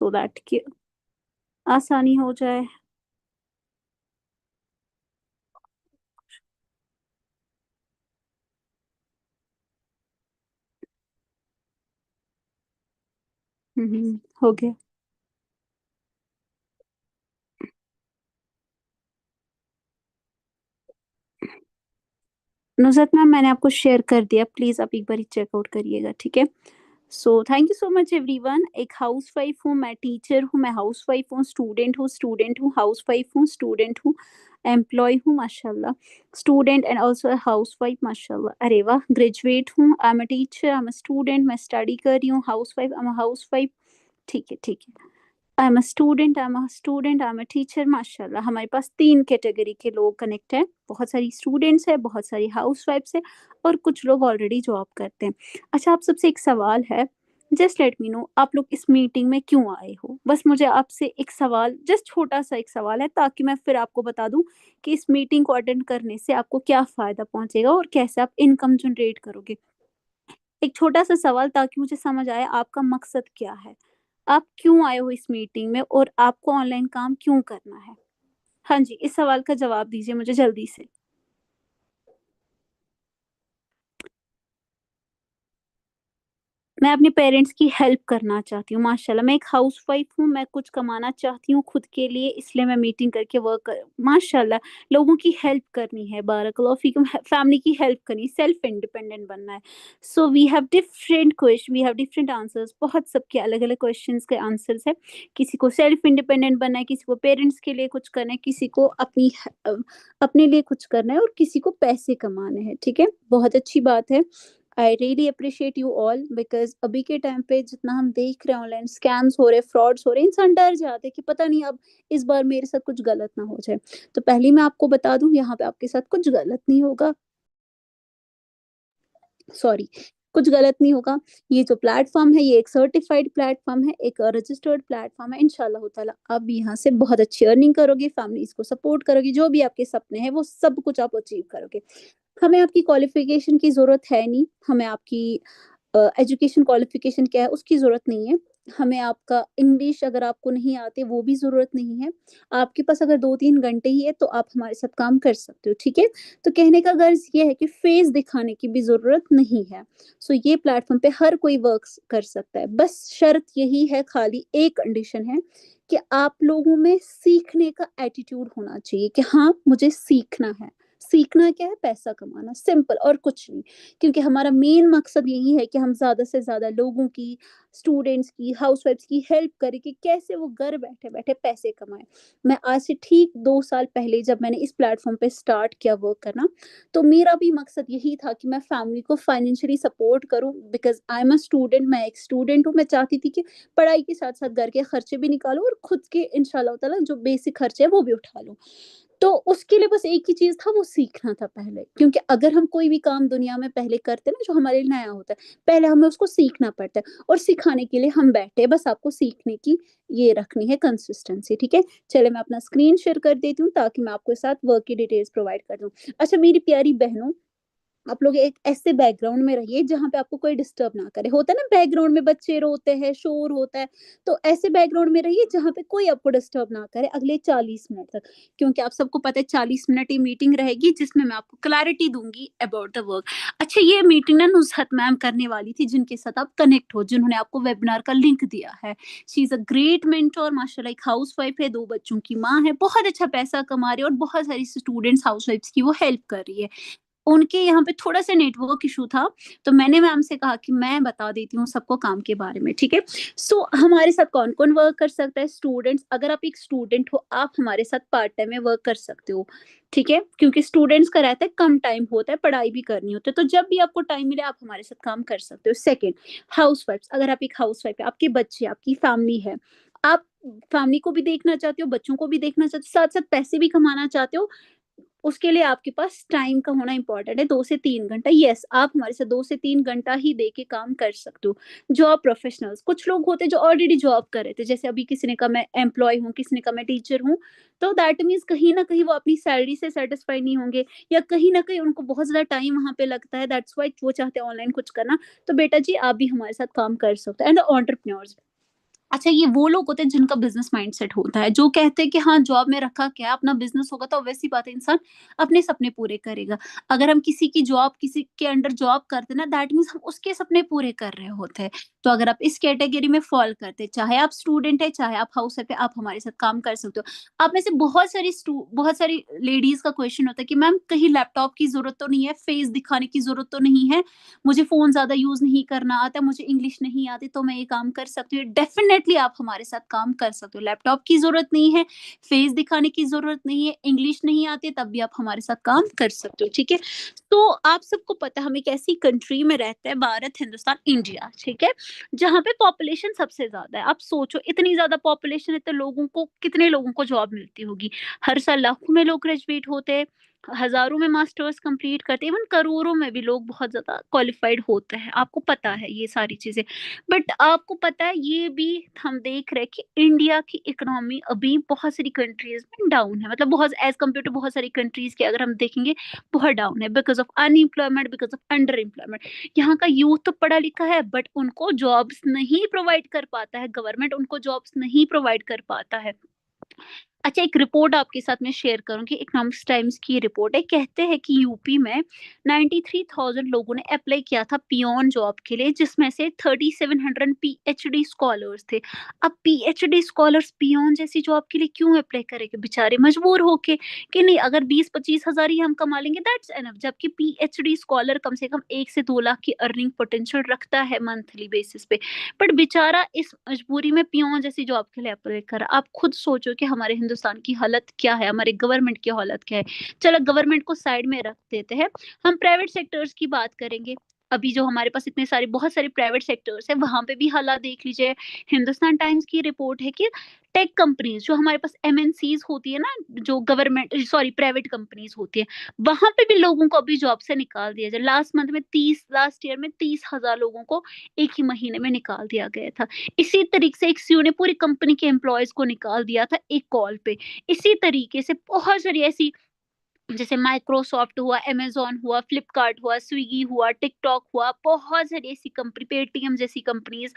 So that कि आसानी हो जाए। हो गया। नुसरत मैम, मैंने आपको शेयर कर दिया, प्लीज आप एक बार चेकआउट करिएगा, ठीक है। So thank you so much everyone. एक हाउस वाइफ हूँ मैं, टीचर हूँ मैं, हाउस वाइफ हूँ, स्टूडेंट हूँ, हाउस वाइफ हूँ, स्टूडेंट हूँ, एम्प्लॉय हूँ माशाल्लाह, student and also house wife माशाल्लाह, अरे वाह, ग्रेजुएट हूँ, I am a teacher, I am a student, मैं स्टडी कर रही हूँ, house wife, I am a house wife. ठीक है, ठीक है। I am a student, I am a student, I am a teacher माशाल्लाह। हमारे पास 3 कैटेगरी के लोग कनेक्ट हैं, बहुत सारी स्टूडेंट्स है, बहुत सारी हाउस वाइफ्स है, और कुछ लोग ऑलरेडी जॉब करते हैं। अच्छा, आप सबसे एक सवाल है, जस्ट लेट मी नो, आप लोग इस मीटिंग में क्यों आए हो? बस मुझे आपसे एक सवाल, जस्ट छोटा सा एक सवाल है, ताकि मैं फिर आपको बता दूं कि इस मीटिंग को अटेंड करने से आपको क्या फायदा पहुंचेगा और कैसे आप इनकम जनरेट करोगे। एक छोटा सा सवाल, ताकि मुझे समझ आए आपका मकसद क्या है, आप क्यों आए हो इस मीटिंग में, और आपको ऑनलाइन काम क्यों करना है। हाँ जी, इस सवाल का जवाब दीजिए मुझे जल्दी से। मैं अपने पेरेंट्स की हेल्प करना चाहती हूँ माशाल्लाह। मैं एक हाउसवाइफ हूँ, मैं कुछ कमाना चाहती हूँ खुद के लिए, इसलिए मैं मीटिंग करके वर्क कर माशाल्लाह लोगों की हेल्प करनी है, बारकल्लाह फीकुम, फैमिली की हेल्प करनी, सेल्फ इंडिपेंडेंट बनना है। So we have different question, we have different answers, बहुत सबके अलग अलग क्वेश्चंस के आंसर्स है। किसी को सेल्फ इंडिपेंडेंट बनना है, किसी को पेरेंट्स के लिए कुछ करना है, किसी को अपने लिए कुछ करना है, और किसी को पैसे कमाने हैं, ठीक है, बहुत अच्छी बात है। I really appreciate you all, because अभी के टाइम पे जितना हम देख रहे हैं ऑनलाइन स्कैम्स हो रहे, फ्रॉड्स हो रहे, इंसान डर जाते हैं कि पता नहीं अब इस बार मेरे साथ कुछ गलत ना हो जाए। तो पहले मैं आपको बता दूं, यहाँ पे आपके साथ कुछ गलत नहीं होगा, सॉरी, कुछ गलत नहीं होगा। ये जो प्लेटफॉर्म है, ये एक सर्टिफाइड प्लेटफॉर्म है, एक रजिस्टर्ड प्लेटफॉर्म है। इंशाल्लाह ताला आप यहाँ से बहुत अच्छी अर्निंग करोगे, फैमिलीज को सपोर्ट करोगे, जो भी आपके सपने हैं वो सब कुछ आप अचीव करोगे। हमें आपकी क्वालिफिकेशन की ज़रूरत है नहीं, हमें आपकी एजुकेशन क्वालिफिकेशन क्या है उसकी ज़रूरत नहीं है। हमें आपका इंग्लिश अगर आपको नहीं आते वो भी ज़रूरत नहीं है। आपके पास अगर 2-3 घंटे ही है तो आप हमारे साथ काम कर सकते हो, ठीक है? तो कहने का गर्ज़ ये है कि फेस दिखाने की भी ज़रूरत नहीं है। सो ये प्लेटफ़ॉर्म पे हर कोई वर्क्स कर सकता है। बस शर्त यही है, खाली एक कंडीशन है कि आप लोगों में सीखने का एटीट्यूड होना चाहिए कि हाँ, मुझे सीखना है। सीखना क्या है? पैसा कमाना, सिंपल, और कुछ नहीं। क्योंकि हमारा मेन मकसद यही है कि हम ज़्यादा से ज़्यादा लोगों की, स्टूडेंट्स की, हाउसवाइफ्स की हेल्प करें कि कैसे वो घर बैठे-बैठे पैसे कमाएँ। मैं आज से ठीक 2 साल पहले जब मैंने इस प्लेटफ़ॉर्म पे स्टार्ट किया वर्क करना, तो मेरा भी मकसद यही था कि मैं फैमिली को फाइनेंशियली सपोर्ट करूँ, because I am a student, मैं एक स्टूडेंट हूँ। मैं चाहती थी कि पढ़ाई के साथ-साथ घर के खर्चे भी निकालूँ और खुद के इंशाल्लाह ताला जो बेसिक खर्चे हैं वो भी उठा लूँ। तो उसके लिए बस एक ही चीज़ था, वो सीखना था पहले, क्योंकि अगर हम कोई भी काम दुनिया में पहले करते हैं ना जो हमारे लिए नया होता है, पहले हमें उसको सीखना पड़ता है, और सिखाने के लिए हम बैठे हैं, बस आपको सीखने की ये रखनी है कंसिस्टेंसी, ठीक है? चलिए मैं अपना स्क्रीन शेयर कर देती हूँ ताकि मैं आपके साथ वर्क की डिटेल्स प्रोवाइड कर दूँ। अच्छा मेरी प्यारी बहनों, आप लोग एक ऐसे बैकग्राउंड में रहिए जहाँ पे आपको कोई डिस्टर्ब ना करे। होता है ना बैकग्राउंड में बच्चे रोते हैं, शोर होता है, तो ऐसे बैकग्राउंड में रहिए जहाँ पे कोई आपको डिस्टर्ब ना करे अगले 40 मिनट तक। क्योंकि आप सबको पता है 40 मिनट ये मीटिंग रहेगी जिसमें मैं आपको क्लैरिटी दूँगी अबाउट द वर्क। अच्छा, ये मीटिंग ना नुज़हत मैम करने वाली थी, जिनके साथ आप कनेक्ट हो, जिन्होंने आपको वेबिनार का लिंक दिया है। She is a great mentor माशाल्लाह, एक हाउसवाइफ है, 2 बच्चों की माँ है, बहुत अच्छा पैसा कमा रही है, और बहुत सारी स्टूडेंट्स हाउसवाइफ्स की वो हेल्प कर रही है। उनके यहाँ पे थोड़ा-सा नेटवर्क इश्यू था, तो मैंने मैम से कहा कि मैं बता देती हूँ सबको काम के बारे में, ठीक है? सो हमारे साथ कौन-कौन वर्क कर सकता है? स्टूडेंट्स, अगर आप एक स्टूडेंट हो, आप हमारे साथ पार्ट टाइम में वर्क कर सकते हो, ठीक है? क्योंकि स्टूडेंट्स का रहता है कम टाइम होता है, पढ़ाई भी करनी होती है, तो जब भी आपको टाइम मिले आप हमारे साथ काम कर सकते हो। सेकंड, हाउसवाइफ्स, अगर आप एक हाउसवाइफ है, आपके बच्चे, आपकी फैमिली है, आप फैमिली को भी देखना चाहते हो, बच्चों को भी देखना चाहते हो, साथ-साथ पैसे भी कमाना चाहते हो, उसके लिए आपके पास टाइम का होना इम्पोर्टेंट है, 2 से 3 घंटा। येस, आप हमारे साथ 2 से 3 घंटा ही दे के काम कर सकते हो। जॉब प्रोफेशनल्स, कुछ लोग होते हैं जो ऑलरेडी जॉब कर रहे थे, जैसे अभी किसी ने कहा मैं एम्प्लॉयी हूँ, किसी ने कहा मैं टीचर हूँ, तो दैट मीन्स कहीं न कहीं वो अपनी सैलरी से सैटिस्फाई नहीं होंगे, या कहीं न कहीं उनको बहुत ज़्यादा टाइम वहाँ पे लगता है, दैट्स व्हाई वो चाहते हैं ऑनलाइन कुछ करना। तो बेटा जी, आप भी हमारे साथ काम कर सकते हो, एंड एंटरप्रेन्योर्स, अच्छा, ये वो लोग होते हैं जिनका बिज़नेस माइंडसेट होता है, जो कहते हैं कि हाँ, जॉब में रखा क्या है, अपना बिज़नेस होगा तो ऑब्वियस सी बात है इंसान अपने सपने पूरे करेगा। अगर हम किसी की जॉब किसी के अंडर जॉब करते हैं ना, दैट मीन्स हम उसके सपने पूरे कर रहे होते हैं। तो अगर आप इस कैटेगरी में फ़ॉल करते हैं, चाहे आप स्टूडेंट हैं, चाहे आप हाउस वाइफ हैं, आप हमारे साथ काम कर सकते हो। आप में से बहुत सारी लेडीज़ का क्वेश्चन होता है कि मैम कहीं लैपटॉप की ज़रूरत तो नहीं है, फेस दिखाने की ज़रूरत तो नहीं है, मुझे फ़ोन ज़्यादा यूज़ नहीं करना आता, मुझे इंग्लिश नहीं आती तो मैं ये काम कर सकती हूँ। डेफ़िनेटली आप हमारे साथ काम कर सकते हो। लैपटॉप की ज़रूरत नहीं है, फ़ेस दिखाने की ज़रूरत नहीं है, इंग्लिश नहीं आती तब भी आप हमारे साथ काम कर सकते हो, ठीक है? तो आप सबको पता है हम एक ऐसी कंट्री में रहते हैं, भारत, हिंदुस्तान, इंडिया, ठीक है? जहाँ पे पॉपुलेशन सबसे ज़्यादा है। आप सोचो इतनी ज़्यादा पॉपुलेशन है तो लोगों को कितने लोगों को जॉब मिलती होगी? हर साल लाखों में लोग ग्रेजुएट होते हैं, हज़ारों में मास्टर्स कंप्लीट करते हैं, इवन करोड़ों में भी लोग बहुत ज़्यादा क्वालिफ़ाइड होते हैं, आपको पता है ये सारी चीज़ें। बट आपको पता है ये भी हम देख रहे हैं कि इंडिया की इकोनॉमी अभी बहुत सारी कंट्रीज़ में डाउन है, मतलब बहुत एज़ कम्पेयर टू बहुत सारी कंट्रीज़ के अगर हम देखेंगे, बहुत डाउन है because of unemployment, because of under employment. यहाँ का यूथ तो पढ़ा लिखा है बट उनको जॉब्स नहीं प्रोवाइड कर पाता है, गवर्नमेंट उनको जॉब्स नहीं प्रोवाइड कर पाता है। अच्छा, एक रिपोर्ट आपके साथ मैं शेयर करूँगी, इकोनॉमिक्स टाइम्स की ये रिपोर्ट है। कहते हैं कि यूपी में 93,000 लोगों ने अप्लाई किया था पियोन जॉब के लिए, जिसमें से 3700 पीएचडी स्कॉलर्स थे। अब पीएचडी स्कॉलर्स पियोन जैसी जॉब के लिए क्यों अप्लाई करेंगे? बेचारे मजबूर होके कि नहीं, अगर 20-25 हज़ार ही हम कमा लेंगे दैट्स इनफ। जबकि पीएचडी स्कॉलर कम से कम 1 से 2 लाख की अर्निंग पोटेंशियल रखता है मंथली बेसिस पे। बट बेचारा इस मजबूरी में पियोन जैसी जॉब के लिए अप्लाई करा। आप खुद सोचो कि हमारे हिंदुस्तान की हालत क्या है, हमारे गवर्नमेंट की हालत क्या है। चलो गवर्नमेंट को साइड में रख देते हैं, हम प्राइवेट सेक्टर्स की बात करेंगे। अभी जो हमारे पास इतने सारे बहुत सारे प्राइवेट सेक्टर्स हैं, वहाँ पे भी हालात देख लीजिए। हिंदुस्तान टाइम्स की रिपोर्ट है कि टेक कंपनीज़ जो हमारे पास एमएनसीज़ होती है ना, जो गवर्नमेंट सॉरी प्राइवेट कंपनीज़ होती है, वहाँ पे भी लोगों को अभी जॉब से निकाल दिया जाए। लास्ट ईयर में 30,000 लोगों को एक ही महीने में निकाल दिया गया था। इसी तरीके से एक सीईओ ने पूरी कंपनी के एम्प्लॉइज़ को निकाल दिया था एक कॉल पे। इसी तरीके से बहुत सारी ऐसी, जैसे माइक्रोसॉफ्ट हुआ, अमेज़न हुआ, फ्लिपकार्ट हुआ, स्विगी हुआ, टिकटॉक हुआ, बहुत सारी ऐसी कंपनी, पेटीएम जैसी कंपनीज़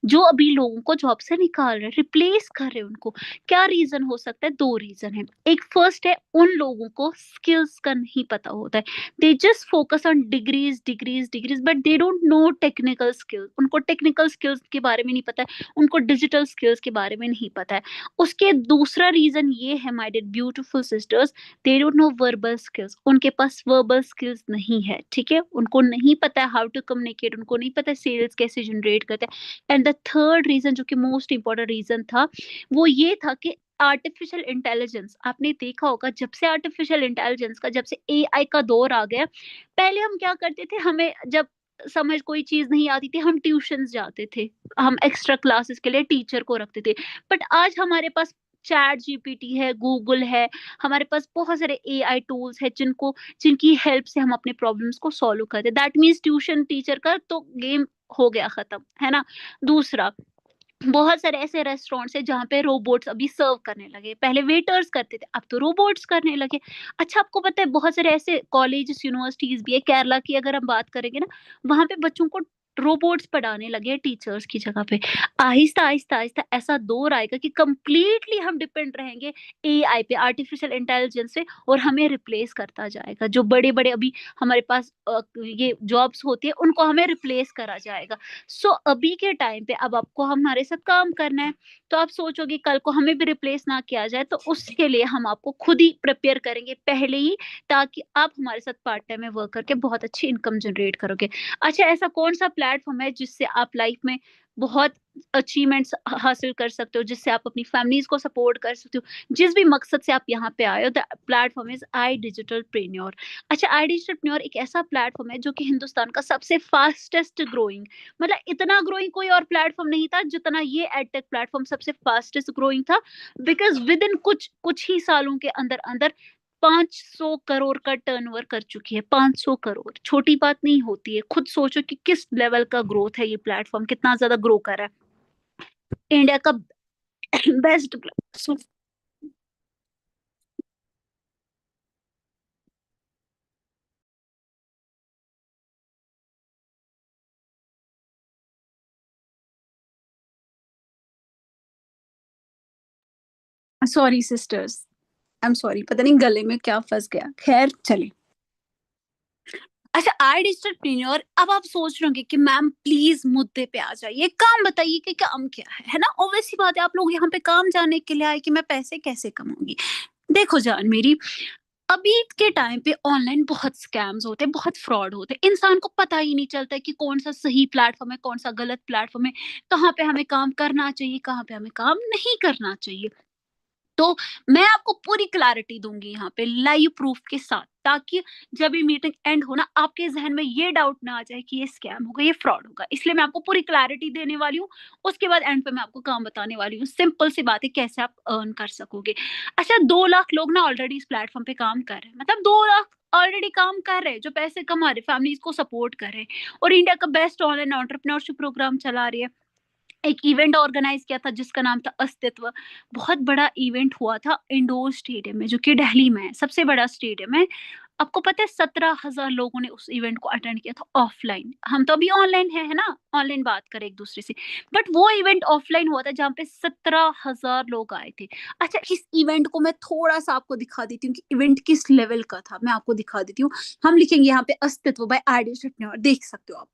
जो अभी लोगों को जॉब से निकाल रहे हैं, रिप्लेस कर रहे हैं उनको। क्या रीज़न हो सकता है? 2 रीज़न है। एक फर्स्ट है उन लोगों को स्किल्स का नहीं पता होता है। They just focus on degrees, degrees, degrees but they don't know technical skills. उनको टेक्निकल स्किल्स के बारे में नहीं पता है, उनको डिजिटल स्किल्स के बारे में नहीं पता है। उसके दूसरा रीज़न ये है my dear beautiful sisters, they don't know verbal skills. उनके पास वर्बल स्किल्स नहीं है, ठीक है? उनको नहीं पता है हाउ टू कम्युनिकेट, उनको नहीं पता है सेल्स कैसे जनरेट करते हैं। एंड द थर्ड रीजन जो कि मोस्ट इंपॉर्टेंट रीजन था, वो ये था कि आर्टिफिशियल इंटेलिजेंस, आपने देखा होगा जब से आर्टिफिशियल इंटेलिजेंस का, जब से एआई का दौर आ गया, पहले हम क्या करते थे, हमें जब समझ कोई चीज नहीं आती थी हम ट्यूशंस जाते थे, हम एक्स्ट्रा क्लासेस के लिए टीचर को रखते थे। बट आज हमारे पास चैट जीपीटी है, गूगल है, हमारे पास बहुत सारे एआई टूल्स है जिनकी हेल्प से हम अपने प्रॉब्लम्स को सॉल्व करते हैं। दैट मीन्स ट्यूशन टीचर का तो गेम हो गया खत्म, है ना? दूसरा, बहुत सारे ऐसे रेस्टोरेंट्स हैं जहाँ पे रोबोट्स अभी सर्व करने लगे। पहले वेटर्स करते थे, अब तो रोबोट्स करने लगे। अच्छा, आपको पता है बहुत सारे ऐसे कॉलेजेस, यूनिवर्सिटीज़ भी है, केरला की अगर हम बात करेंगे ना, वहाँ पे बच्चों को रोबोट्स पढ़ाने लगे हैं टीचर्स की जगह पे। आहिस्ता, आहिस्ता, आहिस्ता ऐसा दौर आएगा कि कंप्लीटली हम डिपेंड रहेंगे एआई पे, आर्टिफिशियल इंटेलिजेंस पे, और हमें रिप्लेस करता जाएगा। जो बड़े-बड़े अभी हमारे पास ये जॉब्स होती है, उनको हमें रिप्लेस करा जाएगा। सो अभी के टाइम पे अब आपको हमारे साथ काम करना है, तो आप सोचोगे कल को हमें भी रिप्लेस ना किया जाए, तो उसके लिए हम आपको खुद ही प्रिपेयर करेंगे पहले ही, ताकि आप हमारे साथ पार्ट टाइम में वर्क करके बहुत अच्छी इनकम जनरेट करोगे। अच्छा, ऐसा कौन सा प्लेटफॉर्म है जिससे आप लाइफ में बहुत अचीवमेंट्स हासिल कर सकते हो, जिससे आप अपनी फैमिलीज को सपोर्ट कर सकते हो, जिस भी मकसद से आप यहाँ पे आए हो? The platform is I digital preneur. अच्छा, आई डिजिटल प्रेन्योर एक ऐसा प्लेटफॉर्म है जो कि हिंदुस्तान का सबसे फास्टेस्ट ग्रोइंग, मतलब इतना ग्रोइंग कोई और प्लेटफॉर्म नहीं था जितना ये एडटेक प्लेटफॉर्म सबसे फास्टेस्ट ग्रोइंग था। बिकॉज विद इन कुछ कुछ ही सालों के अंदर अंदर 500 करोड़ का टर्नओवर कर चुकी है। 500 करोड़ छोटी बात नहीं होती है। खुद सोचो कि किस लेवल का ग्रोथ है, ये प्लेटफॉर्म कितना ज्यादा ग्रो कर रहा है। इंडिया का best sorry sisters, I am sorry, पता नहीं गले में क्या फंस गया, खैर चले। अच्छा, आई डिजिटल, अब आप सोच रहे होंगे कि मैम प्लीज मुद्दे पे आ जाइए, काम बताइए कि काम क्या है ना? ऑब्वियस सी बात है, आप लोग यहाँ पे काम जानने के लिए आए कि मैं पैसे कैसे कमाऊंगी। देखो जान मेरी, अभी के टाइम पे ऑनलाइन बहुत स्कैम्स होते हैं, बहुत फ्रॉड होते हैं, इंसान को पता ही नहीं चलता है कि कौन सा सही प्लेटफॉर्म है, कौन सा गलत प्लेटफॉर्म है, कहाँ पे हमें काम करना चाहिए, कहाँ पे हमें काम नहीं करना चाहिए। तो मैं आपको पूरी क्लैरिटी दूंगी यहाँ पे लाइव प्रूफ के साथ, ताकि जब ये मीटिंग एंड हो ना, आपके जहन में ये डाउट ना आ जाए कि ये स्कैम होगा, ये फ्रॉड होगा। इसलिए मैं आपको पूरी क्लैरिटी देने वाली हूँ। उसके बाद एंड पे मैं आपको काम बताने वाली हूँ, सिंपल सी बात है कैसे आप अर्न कर सकोगे। अच्छा, 2 लाख लोग ना ऑलरेडी इस प्लेटफॉर्म पे काम कर रहे हैं, मतलब 2 लाख ऑलरेडी काम कर रहे हैं, जो पैसे कमा रहे, फैमिलीज को सपोर्ट कर रहे हैं, और इंडिया का बेस्ट ऑनलाइन एंटरप्रेन्योरशिप प्रोग्राम चला रही है। एक इवेंट ऑर्गेनाइज किया था जिसका नाम था अस्तित्व। बहुत बड़ा इवेंट हुआ था इंडोर स्टेडियम में, जो कि दिल्ली में है, सबसे बड़ा स्टेडियम है। आपको पता है 17,000 लोगों ने उस इवेंट को अटेंड किया था ऑफलाइन। हम तो अभी ऑनलाइन है ना, ऑनलाइन बात करें एक दूसरे से, बट वो इवेंट ऑफलाइन हुआ था जहाँ पे 17,000 लोग आए थे। अच्छा, इस इवेंट को मैं थोड़ा सा आपको दिखा देती हूँ कि इवेंट किस लेवल का था, मैं आपको दिखा देती हूँ। हम लिखेंगे यहाँ पे अस्तित्व बाय आरडी, देख सकते हो आप।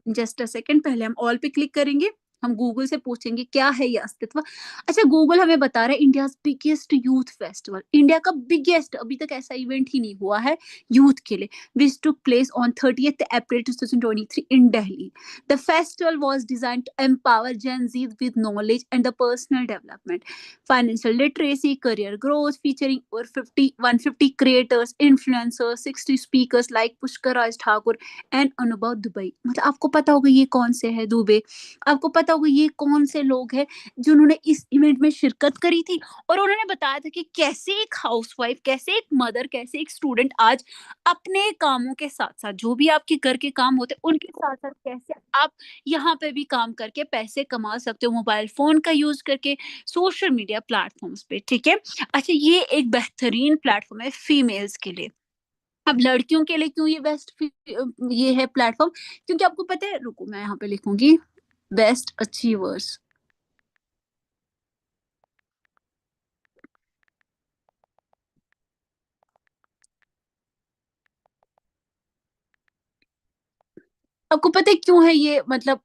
जस्ट अ सेकंड, पहले हम ऑल पे क्लिक करेंगे। हम गूगल से पूछेंगे क्या है ये अस्तित्व। अच्छा, गूगल हमें बता रहा है India biggest youth festival, India का बिगेस्ट, अभी तक ऐसा इवेंट ही नहीं हुआ है यूथ के लिए, which took place on 30th April 2023 इन Delhi. The festival was designed to empower Gen Z with knowledge and the personal development, financial literacy, career growth, featuring over 150 creators, influencers, 60 speakers like Pushkar Raj Thakur and अनुभव Dubai. मतलब आपको पता होगा ये कौन से है दुबे, आपको पता होगा ये कौन से लोग हैं जिन्होंने इस इवेंट में शिरकत करी थी, और उन्होंने बताया था कि कैसे एक हाउसवाइफ, कैसे एक मदर, कैसे एक स्टूडेंट आज अपने कामों के साथ साथ, जो भी आपके घर के काम होते हैं उनके साथ साथ, कैसे आप यहाँ पे भी काम करके पैसे कमा सकते हो, मोबाइल फोन का यूज करके, सोशल मीडिया प्लेटफॉर्म्स पे, ठीक है। अच्छा, ये एक बेहतरीन प्लेटफॉर्म है फीमेल्स के लिए। अब लड़कियों के लिए क्यों ये ये है प्लेटफॉर्म, क्योंकि आपको पता है, रुको मैं यहाँ पे लिखूंगी बेस्ट अचीवर्स। आपको पता है क्यों है ये, मतलब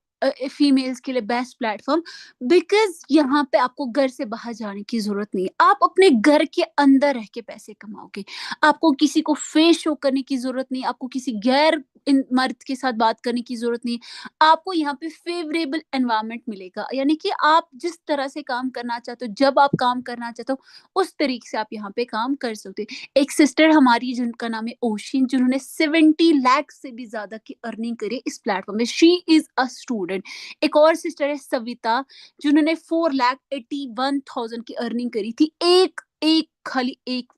फीमेल्स के लिए बेस्ट प्लेटफॉर्म, बिकॉज यहाँ पे आपको घर से बाहर जाने की जरूरत नहीं है, आप अपने घर के अंदर रह के पैसे कमाओगे। आपको किसी को फेस शो करने की जरूरत नहीं, आपको किसी गैर मर्द के साथ बात करने की जरूरत नहीं। आपको यहाँ पे फेवरेबल एनवायरनमेंट मिलेगा, यानी कि आप जिस तरह से काम करना चाहते हो, जब आप काम करना चाहते हो, उस तरीके से आप यहाँ पे काम कर सकते हो। एक सिस्टर हमारी जिनका नाम है ओशिन, जिन्होंने 70 लाख से भी ज्यादा की अर्निंग करी इस प्लेटफॉर्म में, शी इज अ स्टूडेंट। एक और सिस्टर है सविता, जिन्होंने 4,81,000 की अर्निंग करी थी एक एक खाली एक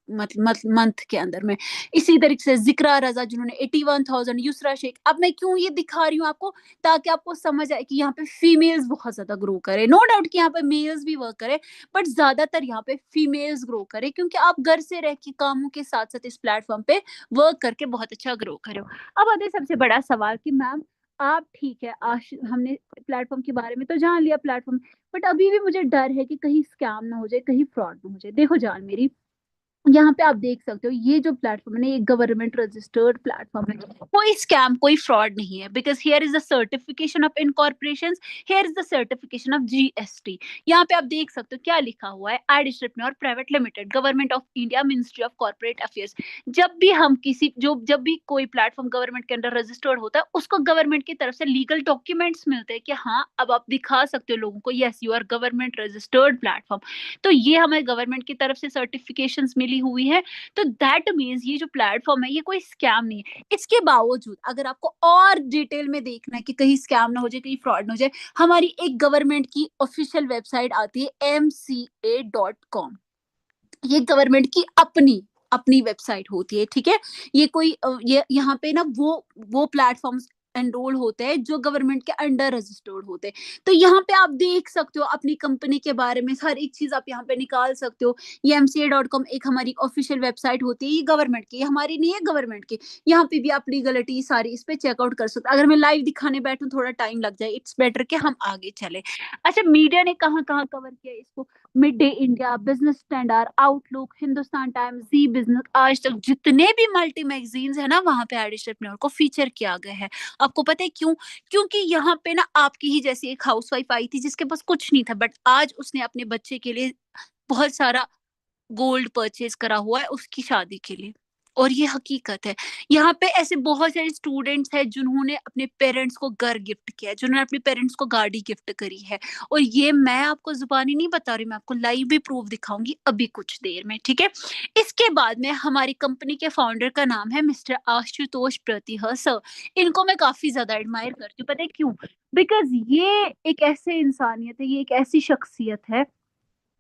मंथ के अंदर में। इसी तरीके से जिक्रा रजा, जिन्होंने 81,000, युसरा शेख। अब मैं क्यों ये दिखा रही हूँ आपको, ताकि आपको समझ आए कि यहाँ पे फीमेल्स बहुत ज्यादा ग्रो करे। नो डाउट कि यहाँ पे मेल्स भी वर्क करे, बट ज्यादातर यहाँ पे फीमेल्स ग्रो करे, क्योंकि आप घर से रह के कामों के साथ साथ इस प्लेटफॉर्म पे वर्क करके बहुत अच्छा ग्रो करो। अब आते हैं सबसे बड़ा सवाल कि मैम, आप ठीक है, हमने प्लेटफॉर्म के बारे में तो जान लिया प्लेटफॉर्म, बट अभी भी मुझे डर है कि कहीं स्कैम ना हो जाए, कहीं फ्रॉड ना हो जाए। देखो जान मेरी, यहाँ पे आप देख सकते हो ये जो प्लेटफॉर्म है ना, ये गवर्नमेंट रजिस्टर्ड प्लेटफॉर्म है। कोई स्कैम, कोई फ्रॉड नहीं है, because here is the certification of incorporation, here is the certification of GST. यहाँ पे आप देख सकते हो क्या लिखा हुआ है, additional private limited, government of India, ministry of corporate affairs. जब भी हम किसी जो जब भी कोई प्लेटफॉर्म गवर्नमेंट के अंदर रजिस्टर्ड होता है, उसको गवर्नमेंट की तरफ से लीगल डॉक्यूमेंट्स मिलते हैं कि हाँ, अब आप दिखा सकते हो लोगों को, yes you are government registered platform. तो ये हमें गवर्नमेंट की तरफ से सर्टिफिकेशंस मिली हुई है। तो दैट मीन्स ये जो प्लेटफॉर्म है ये कोई स्कैम नहीं है। इसके बावजूद अगर आपको और डिटेल में देखना है कि कहीं स्कैम ना हो जाए, कहीं फ्रॉड ना हो जाए, हमारी एक गवर्नमेंट की ऑफिशियल वेबसाइट आती है mca.com। ये गवर्नमेंट की अपनी अपनी वेबसाइट होती है, ठीक है। ये कोई ये यहाँ पे ना वो प्लेटफॉर्म्स एनरोल होते हैं जो गवर्नमेंट के अंडर रजिस्टर्ड होते हैं। तो यहाँ पे आप देख सकते हो अपनी कंपनी के बारे में हर एक चीज़ आप यहाँ पे निकाल सकते हो। ये एमसीए.com एक हमारी ऑफिशियल वेबसाइट होती है, ये गवर्नमेंट की, ये हमारी नहीं है, गवर्नमेंट की। यहाँ पे भी आप लीगलिटी सारी इस पे चेकआउट कर सकते हो। अगर मैं लाइव दिखाने बैठूँ थोड़ा टाइम लग जाए, इट्स बेटर कि हम आगे चले। अच्छा, मीडिया ने कहाँ-कहाँ कवर किया इसको? Mid Day India, Business Standard, Outlook, Hindustan Times, Zee Business, Aaj Tak जितने भी मल्टी मैगज़ीन्स हैं ना, वहाँ पे आइडिश एंटरप्रेन्योर को फीचर किया गया है। आपको पता है क्यों? क्योंकि यहाँ पे ना आपकी ही जैसी एक हाउसवाइफ आई थी जिसके पास कुछ नहीं था, बट आज उसने अपने बच्चे के लिए बहुत सारा गोल्ड परचेज करा हुआ है उसकी शादी के लिए। और ये हकीकत है। यहाँ पे ऐसे बहुत सारे स्टूडेंट्स हैं जिन्होंने अपने पेरेंट्स को घर गिफ्ट किया है, जिन्होंने अपने पेरेंट्स को गाड़ी गिफ्ट करी है। और ये मैं आपको जुबानी नहीं बता रही, मैं आपको लाइव भी प्रूफ दिखाऊंगी अभी कुछ देर में, ठीक है? इसके बाद में हमारी कंपनी के फाउंडर का नाम है मिस्टर आशुतोष प्रतिहा सर। इनको मैं काफी ज्यादा एडमायर करती हूँ, पता है क्यों? बिकॉज ये एक ऐसे इंसानियत है, ये एक ऐसी शख्सियत है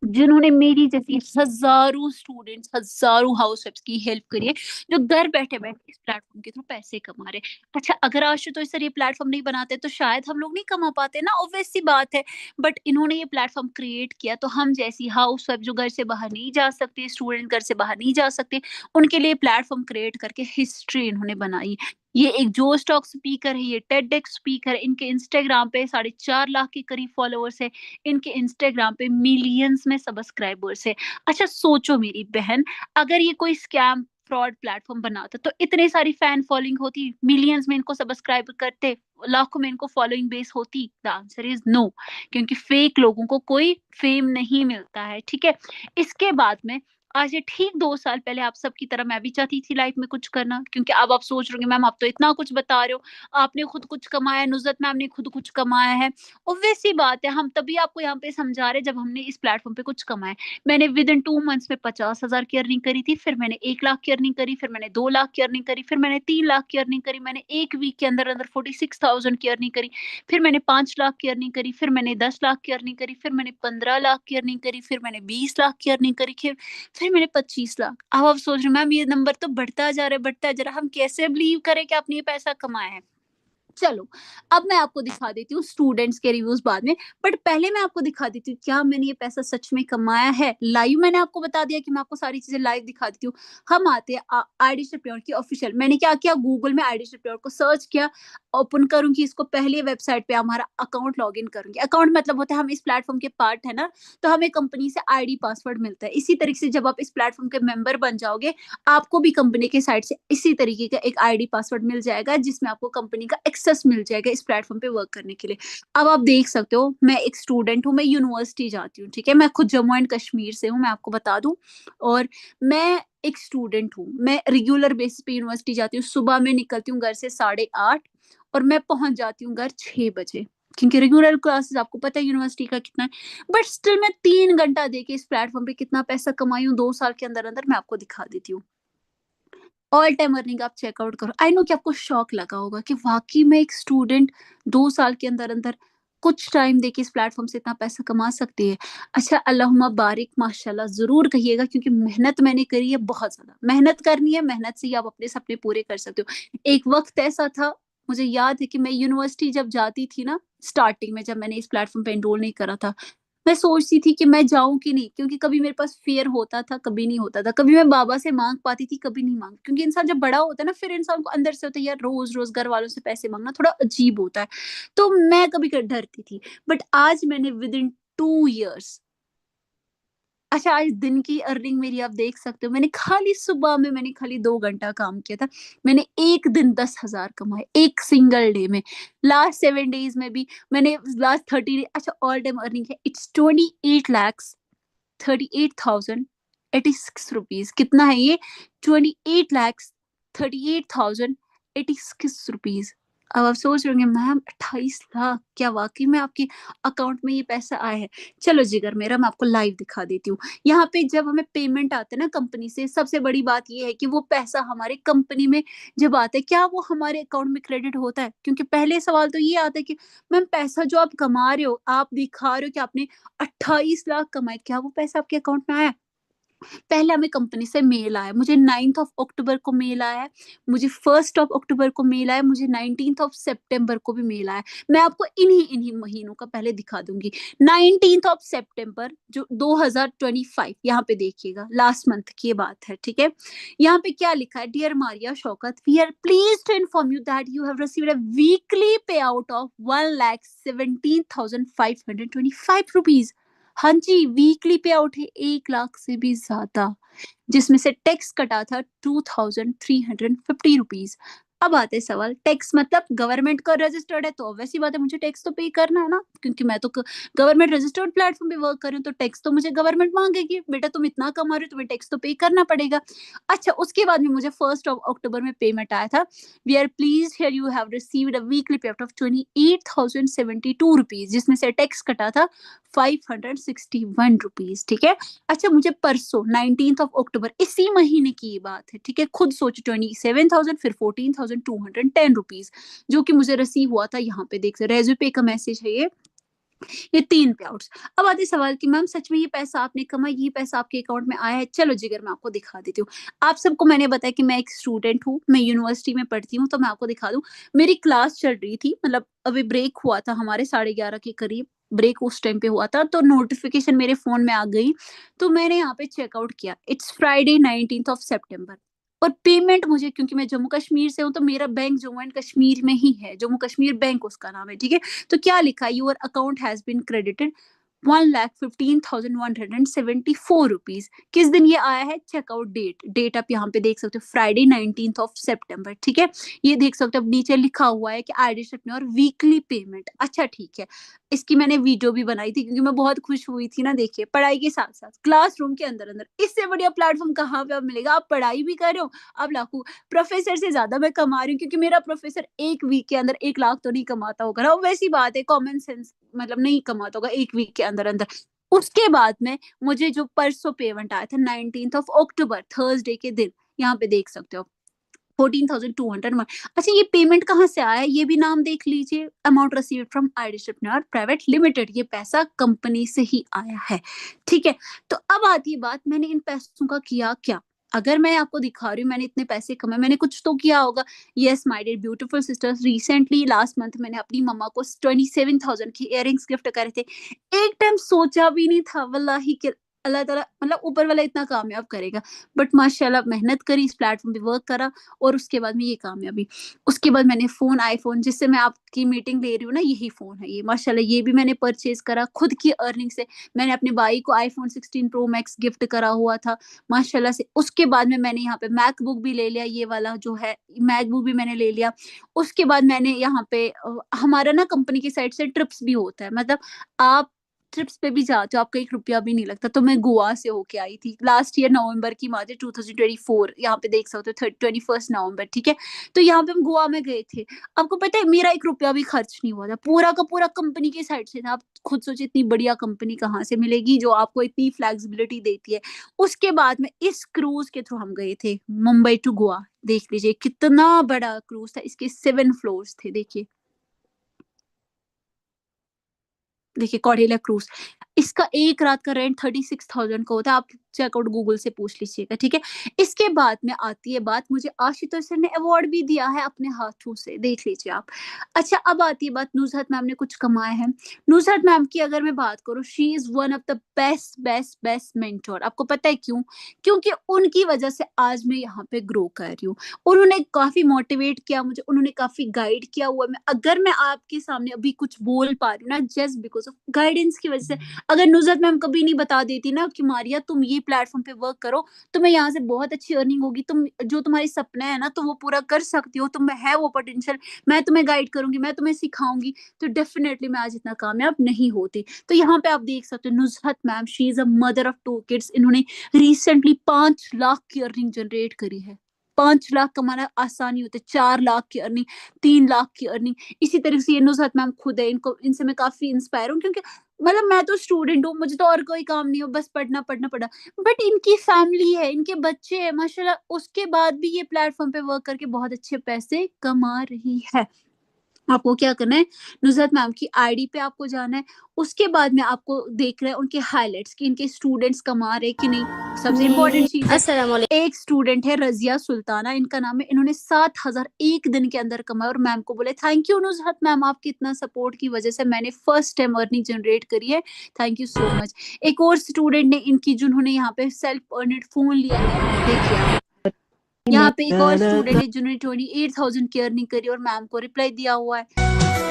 जिन्होंने मेरी जैसी हजारों स्टूडेंट्स, हजारों हाउसवाइफ्स की हेल्प करी है, जो घर बैठे बैठे इस प्लेटफॉर्म के थ्रू पैसे कमा रहे हैं। अच्छा, अगर आशुतोष सर ये प्लेटफॉर्म नहीं बनाते तो शायद हम लोग नहीं कमा पाते ना, ऑब्वियस सी बात है। बट इन्होंने ये प्लेटफॉर्म क्रिएट किया तो हम जैसी हाउसवाइफ जो घर से बाहर नहीं जा सकते, स्टूडेंट घर से बाहर नहीं जा सकते, उनके लिए प्लेटफॉर्म क्रिएट करके हिस्ट्री इन्होंने बनाई। ये एक जो स्टॉक स्पीकर है, ये टेडेक्स स्पीकर है, इनके इंस्टाग्राम पे 4.5 लाख के करीब फॉलोअर्स है, इनके इंस्टाग्राम पे मिलियंस में सब्सक्राइबर्स है। अच्छा सोचो मेरी बहन, अगर ये कोई स्कैम फ्रॉड प्लेटफॉर्म बनाता तो इतने सारी फैन फॉलोइंग होती, मिलियंस में इनको सब्सक्राइब करते, लाखों में इनको फॉलोइंग बेस होती? द आंसर इज नो, क्योंकि फेक लोगों को कोई फेम नहीं मिलता है, ठीक है? इसके बाद में आज से ठीक 2 साल पहले आप सबकी तरह मैं भी चाहती थी लाइफ में कुछ करना, क्योंकि अब आप सोच रहे होंगे मैम आप तो इतना कुछ बता रहे हो, आपने खुद कुछ कमाया, नुजरत मैम ने खुद कुछ कमाया है। ऑब्वियस सी बात है, हम तभी आपको यहाँ पे समझा रहे जब हमने इस प्लेटफॉर्म पे कुछ कमाया। मैंने विद इन 2 मंथ्स में 50,000 की अर्निंग करी थी, फिर मैंने 1 लाख की अर्निंग करी, फिर मैंने 2 लाख की अर्निंग करी, फिर मैंने 3 लाख की अर्निंग करी, मैंने एक वीक के अंदर अंदर 46,000 की अर्निंग करी, फिर मैंने 5 लाख की अर्निंग करी, फिर मैंने 10 लाख की अर्निंग करी, फिर मैंने 15 लाख की अर्निंग करी, फिर मैंने 20 लाख की अर्निंग करी, फिर मैंने 25 लाख। अब आप सोच रहे हो मैम ये नंबर तो बढ़ता जा रहा है, बढ़ता जा रहा है, हम कैसे बिलीव करें कि आपने ये पैसा कमाया है? चलो, अब मैं आपको दिखा देती हूँ स्टूडेंट्स के रिव्यूज बाद में, बट पहले मैं आपको दिखा देती हूँ क्या मैंने ये पैसा सच में कमाया है। लाइव मैंने आपको बता दिया कि मैं आपको सारी चीजें लाइव दिखा देती हूँ। हम आते हैं आईडी एंटरप्रेन्योर की ऑफिशियल, मैंने क्या किया, गूगल में आईडी एंटरप्रेन्योर को सर्च किया, ओपन करूंगी इसको, पहले वेबसाइट पे हमारा अकाउंट लॉग इन करूंगी। अकाउंट मतलब होता है हम इस प्लेटफॉर्म के पार्ट है ना, तो हमें कंपनी से आईडी पासवर्ड मिलता है। इसी तरीके से जब आप इस प्लेटफॉर्म के मेंबर बन जाओगे, आपको भी कंपनी के साइड से इसी तरीके का एक आईडी पासवर्ड मिल जाएगा, जिसमें आपको कंपनी का एक्सेस मिल जाएगा इस प्लेटफॉर्म पे वर्क करने के लिए। अब आप देख सकते हो मैं एक स्टूडेंट हूँ, मैं यूनिवर्सिटी जाती हूँ, ठीक है? मैं खुद जम्मू एंड कश्मीर से हूँ, मैं आपको बता दूं। और मैं एक स्टूडेंट हूँ, मैं रेगुलर बेसिस पे यूनिवर्सिटी जाती हूँ। सुबह में निकलती हूँ घर से 8:30 और मैं पहुंच जाती हूँ घर 6 बजे, क्योंकि रेगुलर क्लासेस आपको पता है यूनिवर्सिटी का कितना है। बट स्टिल मैं 3 घंटा देके इस प्लेटफॉर्म पे कितना पैसा कमाई हूँ 2 साल के अंदर अंदर, मैं आपको दिखा देती हूँ। ऑल टाइम अर्निंग आप चेकआउट करो। आई नो कि आपको शॉक लगा होगा कि वाकई में एक स्टूडेंट 2 साल के अंदर अंदर कुछ टाइम देके इस प्लेटफॉर्म से इतना पैसा कमा सकती है। अच्छा, अल्लाहुम्मा बारिक, माशाल्लाह जरूर कहिएगा, क्योंकि मेहनत मैंने करी है, बहुत ज्यादा मेहनत करनी है, मेहनत से ही आप अपने सपने पूरे कर सकते हो। एक वक्त ऐसा था, मुझे याद है कि मैं यूनिवर्सिटी जब जाती थी ना, स्टार्टिंग में जब मैंने इस प्लेटफॉर्म पे एनरोल नहीं करा था, मैं सोचती थी कि मैं जाऊं कि नहीं, क्योंकि कभी मेरे पास फेयर होता था, कभी नहीं होता था। कभी मैं बाबा से मांग पाती थी, कभी नहीं मांग, क्योंकि इंसान जब बड़ा होता है ना, फिर इंसान को अंदर से होता है यार रोज रोज घर वालों से पैसे मांगना थोड़ा अजीब होता है। तो मैं कभी डरती थी। बट आज मैंने विद इन 2 इयर्स, अच्छा आज दिन की अर्निंग मेरी आप देख सकते हो, मैंने खाली सुबह में मैंने खाली 2 घंटा काम किया था, मैंने एक दिन 10,000 कमाए एक सिंगल डे में। लास्ट 7 डेज में भी मैंने, लास्ट 30 डे, अच्छा ऑल टाइम अर्निंग है इट्स 28,38,086 रुपीज। कितना है ये? 28,38,086 रुपीज। अब आप सोच रहे होंगे मैम 28 लाख, क्या वाकई में आपके अकाउंट में ये पैसा आया है? चलो जिगर मेरा, मैं आपको लाइव दिखा देती हूँ। यहाँ पे जब हमें पेमेंट आता है ना कंपनी से, सबसे बड़ी बात ये है कि वो पैसा हमारे कंपनी में जब आता है, क्या वो हमारे अकाउंट में क्रेडिट होता है? क्योंकि पहले सवाल तो ये आता है कि मैम पैसा जो आप कमा रहे हो, आप दिखा रहे हो कि आपने 28 लाख कमाए, क्या वो पैसा आपके अकाउंट में आया? पहले हमें कंपनी से मेल आया, मुझे 9th ऑफ अक्टूबर को मेल आया है, मुझे 1st ऑफ अक्टूबर को मेल आया, मुझे 19th ऑफ सितंबर को भी मेल आया। मैं आपको इन्हीं इन्हीं महीनों का पहले दिखा दूंगी। 19th ऑफ सितंबर जो 2025, यहाँ पे देखिएगा, लास्ट मंथ की बात है, ठीक है। यहाँ पे क्या लिखा है, dear Maria Shaukat, we are please to inform you that you have received a weekly pay out of 1,17,525 rupees. हाँ जी, वीकली पे आउट है 1 लाख से भी ज्यादा, जिसमें से टैक्स कटा था 2,350 रुपीज। अब आते हैं सवाल, टैक्स मतलब गवर्नमेंट का रजिस्टर्ड है तो वैसी बात है, मुझे टैक्स तो पे करना है ना, क्योंकि मैं तो गवर्नमेंट रजिस्टर्ड प्लेटफॉर्म पे वर्क कर रही हूँ, तो टैक्स तो मुझे गवर्नमेंट मांगेगी, बेटा तुम इतना कमा रहे हो तुम्हें टैक्स तो पे करना पड़ेगा। अच्छा, उसके बाद में मुझे 1st ऑफ अक्टूबर में पेमेंट आया था, we are please here you have received a weekly pay of 28,072 rupees, जिसमें से टैक्स कटा था 561 रुपीज, ठीक है। अच्छा, मुझे परसों 19th ऑफ अक्टूबर इसी महीने की ये बात है, ठीक है, खुद सोच, 27,000 फिर 14,210 रुपीज, जो कि मुझे रिसीव हुआ था, यहाँ पे देख सकते रेज्यूपे का मैसेज है ये 3 पे आउट्स। अब आते सवाल कि मैम सच में ये पैसा आपने कमाया, ये पैसा आपके अकाउंट में आया है? चलो जिगर, मैं आपको दिखा देती हूँ। आप सबको मैंने बताया कि मैं एक स्टूडेंट हूँ, मैं यूनिवर्सिटी में पढ़ती हूँ, तो मैं आपको दिखा दूं। मेरी क्लास चल रही थी, मतलब अभी ब्रेक हुआ था हमारे 11:30 के करीब, ब्रेक उस टाइम पे हुआ था, तो नोटिफिकेशन मेरे फोन में आ गई, तो मैंने यहाँ पे चेकआउट किया। इट्स फ्राइडे 19th ऑफ सितंबर, और पेमेंट मुझे, क्योंकि मैं जम्मू कश्मीर से हूँ, तो मेरा बैंक जम्मू एंड कश्मीर में ही है, जम्मू कश्मीर बैंक उसका नाम है, ठीक है। तो क्या लिखा है, your account has been credited 1,15,174 rupees. किस दिन ये आया है, चेकआउट डेट आप यहाँ पे देख सकते हो, फ्राइडे 19th ऑफ सितंबर, ठीक है। ये देख सकते हो, अब नीचे लिखा हुआ है कि आईडी और वीकली पेमेंट। अच्छा ठीक है, इसकी मैंने वीडियो भी बनाई थी, क्योंकि मैं बहुत खुश हुई थी ना। देखिए, पढ़ाई के साथ साथ क्लासरूम के अंदर अंदर इससे बढ़िया प्लेटफॉर्म कहाँ पे अब मिलेगा। आप पढ़ाई भी कर रहे हो, अब लाखों, प्रोफेसर से ज्यादा मैं कमा रही हूँ, क्योंकि मेरा प्रोफेसर एक वीक के अंदर 1 लाख तो नहीं कमाता होगा, और वैसी बात है, कॉमन सेंस, मतलब नहीं कमाता होगा एक वीक के अंदर अंदर। उसके बाद में मुझे जो परसों पेमेंट आया था 19th ऑफ अक्टूबर, थर्सडे के दिन, यहाँ पे देख सकते हो 14,200। अच्छा, ये पेमेंट कहाँ से आया, ये भी नाम देख लीजिए, amount received from ID private limited, ये पैसा कंपनी से ही आया है, ठीक है। तो अब आती है बात, मैंने इन पैसों का किया क्या। अगर मैं आपको दिखा रही हूँ मैंने इतने पैसे कमाए, मैंने कुछ तो किया होगा। Yes my dear beautiful sisters, recently last month मैंने अपनी मम्मा को 27,000 की इयररिंग्स गिफ्ट करे थे। एक टाइम सोचा भी नहीं था वल्लाही कि अल्लाह ताला, मतलब ऊपर वाला इतना कामयाब करेगा। बट माशाल्लाह मेहनत करी, इस प्लेटफॉर्म पे वर्क करा, और उसके बाद में ये कामयाबी। उसके बाद मैंने फोन, आईफोन, जिससे मैं आपकी मीटिंग ले रही हूँ ना, यही फोन है ये, माशाल्लाह ये भी मैंने परचेज करा खुद की अर्निंग से। मैंने अपने भाई को आईफोन 16 प्रो मैक्स गिफ्ट करा हुआ था, माशाल्लाह से। उसके बाद में मैंने यहाँ पे मैकबुक भी ले लिया, ये वाला जो है मैकबुक भी मैंने ले लिया। उसके बाद मैंने यहाँ पे हमारा ना कंपनी की साइड से ट्रिप्स भी होता है, मतलब आप ट्रिप्स पे भी जाते हो, आपका 1 रुपया भी नहीं लगता। तो मैं गोवा से होके आई थी लास्ट ईयर नवंबर की बात है, 2024, यहाँ पे देख सकते हो 21 नवंबर, ठीक है। तो यहाँ पे हम गोवा में गए थे। आपको पता है मेरा 1 रुपया भी खर्च नहीं हुआ था, पूरा का पूरा कंपनी की साइड से था। आप खुद सोचिए, इतनी बढ़िया कंपनी कहाँ से मिलेगी जो आपको इतनी फ्लेक्सिबिलिटी देती है। उसके बाद में इस क्रूज के थ्रू हम गए थे मुंबई टू गोवा। देख लीजिए कितना बड़ा क्रूज था, इसके 7 फ्लोर्स थे, देखिए। देखिए कौड़ेला क्रूज, इसका एक रात का रेंट 36,000 का होता है। आप चेकआउट गूगल से पूछ लीजिएगा, ठीक है। इसके बाद में आती है बात, मुझे आशुतोष सर ने अवार्ड भी दिया है अपने हाथों से, देख लीजिए आप। अच्छा, अब आती है बात, नुजहत मैम ने कुछ कमाया है। नुजहत मैम की अगर मैं बात करूँ, she is one of the best best best mentor. आपको पता है क्यों? क्योंकि उनकी वजह से आज मैं यहाँ पे ग्रो कर रही हूँ। उन्होंने काफी मोटिवेट किया मुझे, उन्होंने काफी गाइड किया हुआ। मैं अगर मैं आपके सामने अभी कुछ बोल पा रही हूँ ना, जस्ट बिकॉज ऑफ गाइडेंस की वजह से। अगर नुजरत मैम कभी नहीं बता देती ना कि मारिया तुम ये प्लेटफॉर्म पे वर्क करो, तुम्हें यहाँ से बहुत अच्छी अर्निंग होगी, तुम जो तुम्हारे सपने है ना तो वो पूरा कर सकती हो, तुम में है वो पोटेंशियल, मैं तुम्हें गाइड करूंगी, मैं तुम्हें सिखाऊंगी, तो डेफिनेटली मैं आज इतना कामयाब नहीं होती। तो यहाँ पे आप देख सकते हो Nusrat ma'am, she is a mother of 2 kids. इन्होंने रिसेंटली 5 लाख की अर्निंग जनरेट करी है। 5 लाख कमाना आसानी होता है, 4 लाख की अर्निंग, 3 लाख की अर्निंग। इसी तरह से ये नुजहत मैम खुद है, इनको, इनसे मैं काफी इंस्पायर हूँ, क्योंकि मतलब मैं तो स्टूडेंट हूँ, मुझे तो और कोई काम नहीं हो, बस पढ़ना पढ़ना पढ़ा। बट इनकी फैमिली है, इनके बच्चे हैं माशाल्लाह, उसके बाद भी ये प्लेटफॉर्म पे वर्क करके बहुत अच्छे पैसे कमा रही है। आपको क्या करना है, नुज़हत मैम की आईडी पे आपको जाना है। उसके बाद में आपको देखना है उनके हाइलाइट्स कि इनके स्टूडेंट्स कमा रहे कि नहीं। सबसे इम्पोर्टेंट चीज़ है, अस्सलाम वालेकुम। एक स्टूडेंट है रज़िया सुल्ताना इनका नाम है, इन्होंने 7,000 एक दिन के अंदर कमाए और मैम को बोले थैंक यू नुज़हत मैम, आपकी इतना सपोर्ट की वज़ह से मैंने फर्स्ट टाइम अर्निंग जनरेट करी है, थैंक यू सो मच। एक और स्टूडेंट ने इनकी जिन्होंने यहाँ पे सेल्फ अर्निड फ़ोन लिया है, देखिए आप। यहाँ पे एक और स्टूडेंट है जिन्होंने 28,000 की अर्निंग करी और मैम को रिप्लाई दिया हुआ है।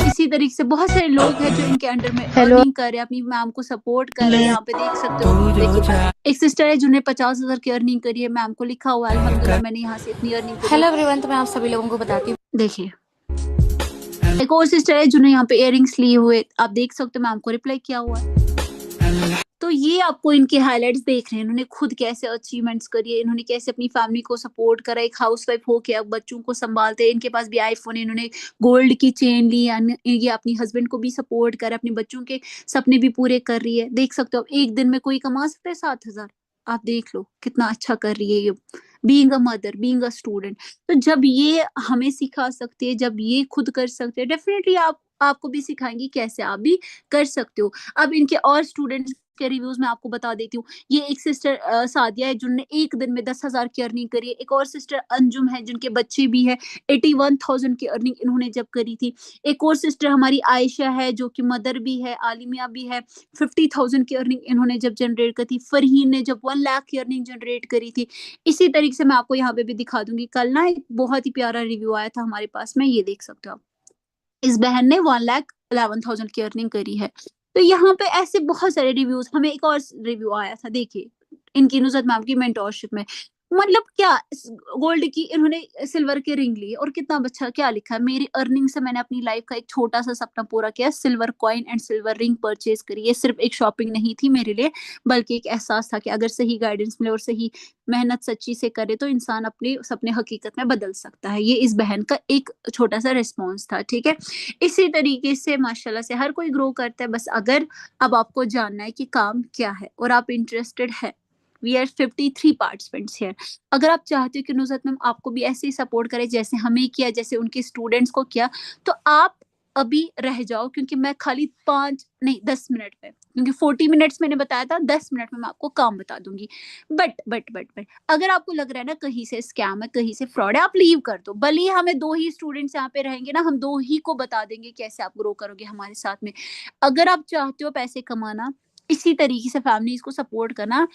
इसी तरीके से बहुत सारे लोग हैं जो इनके अंडर में हेलो। अर्निंग कर रहे हैं, अपनी मैम को सपोर्ट कर रहे हैं। यहाँ पे देख सकते हो, देखिए एक सिस्टर है जिन्होंने 50,000 की अर्निंग करी है, मैम को लिखा हुआ है अल्हम्दुलिल्लाह मैंने यहाँ से इतनी अर्निंग करी हेलो है। एवरीवन, तो मैं आप सभी लोगों को बताती हूँ। देखिए एक और सिस्टर है जिन्होंने यहाँ पे इयररिंग्स लिए हुए, आप देख सकते हो मैम को रिप्लाई किया हुआ है। तो ये आपको इनके हाइलाइट्स देख रहे हैं, इन्होंने खुद कैसे अचीवमेंट्स करी है, इन्होंने कैसे अपनी फैमिली को सपोर्ट करा, एक हाउसवाइफ होके अब बच्चों को संभालते हैं, इनके पास भी आईफोन है, इन्होंने गोल्ड की चेन ली, ये अपनी हस्बैंड को भी सपोर्ट करा, अपने बच्चों के सपने भी पूरे कर रही है। देख सकते हो आप एक दिन में कोई कमा सकता है 7,000, आप देख लो कितना अच्छा कर रही है ये, being a mother, being a student. तो जब ये हमें सिखा सकते हैं, जब ये खुद कर सकते हैं, डेफिनेटली आप आपको भी सिखाएंगी कैसे आप भी कर सकते हो। अब इनके और स्टूडेंट्स के रिव्यूज मैं आपको बता देती हूँ। ये एक सिस्टर सादिया है जिन्होंने एक दिन में 10,000 की अर्निंग करी है। एक और सिस्टर अंजुम है जिनके बच्चे भी है, 81,000 की अर्निंग इन्होंने जब करी थी। एक और सिस्टर हमारी आयशा है जो कि मदर भी है, आलिमिया भी है, 50,000 की अर्निंग इन्होंने जब जनरेट करी थी। फरहीन ने जब 1 लाख की अर्निंग जनरेट करी थी। इसी तरीके से मैं आपको यहाँ पे भी दिखा दूंगी। कल ना एक बहुत ही प्यारा रिव्यू आया था हमारे पास में, ये देख सकते हो आप। इस बहन ने 1,11,000 की अर्निंग करी है। तो यहाँ पे ऐसे बहुत सारे रिव्यूज़, हमें एक और रिव्यू आया था देखिए, इनकी नुसरत मैम की मेंटोरशिप में। मतलब क्या गोल्ड की इन्होंने सिल्वर की रिंग ली और कितना अच्छा क्या लिखा है, मेरी अर्निंग से मैंने अपनी लाइफ का एक छोटा-सा सपना पूरा किया, silver coin and silver ring purchase करी। ये सिर्फ़ एक शॉपिंग नहीं थी मेरे लिए, बल्कि एक एहसास था कि अगर सही गाइडेंस मिले और सही मेहनत सच्ची से करे तो इंसान अपने सपने हकीकत में बदल सकता है। ये इस बहन का एक छोटा-सा रिस्पॉन्स था, ठीक है? इसी तरीके से माशाल्लाह से हर कोई ग्रो करता है, बस अगर अब आपको जानना है कि काम क्या है और आप इंटरेस्टेड है। We are 53 participants here. अगर आप चाहते हो कि नुज़हत मैम आपको भी ऐसे ही सपोर्ट करे जैसे हमें किया, जैसे उनके स्टूडेंट्स को किया, तो आप अभी रह जाओ, क्योंकि मैं खाली 5 नहीं 10 मिनट में, क्योंकि 40 मिनट्स मैंने बताया था, 10 मिनट में मैं आपको काम बता दूँगी। बट अगर आपको लग रहा है ना कहीं से स्कैम है, कहीं से फ्रॉड है, आप लीव कर दो। भले ही हमें 2 ही स्टूडेंट्स यहाँ पे रहेंगे ना, हम 2 ही को बता देंगे कैसे आप ग्रो करोगे हमारे साथ में। अगर आप चाहते हो पैसे कमाना, इसी तरीके से फैमिलीज़ को सपोर्ट करना,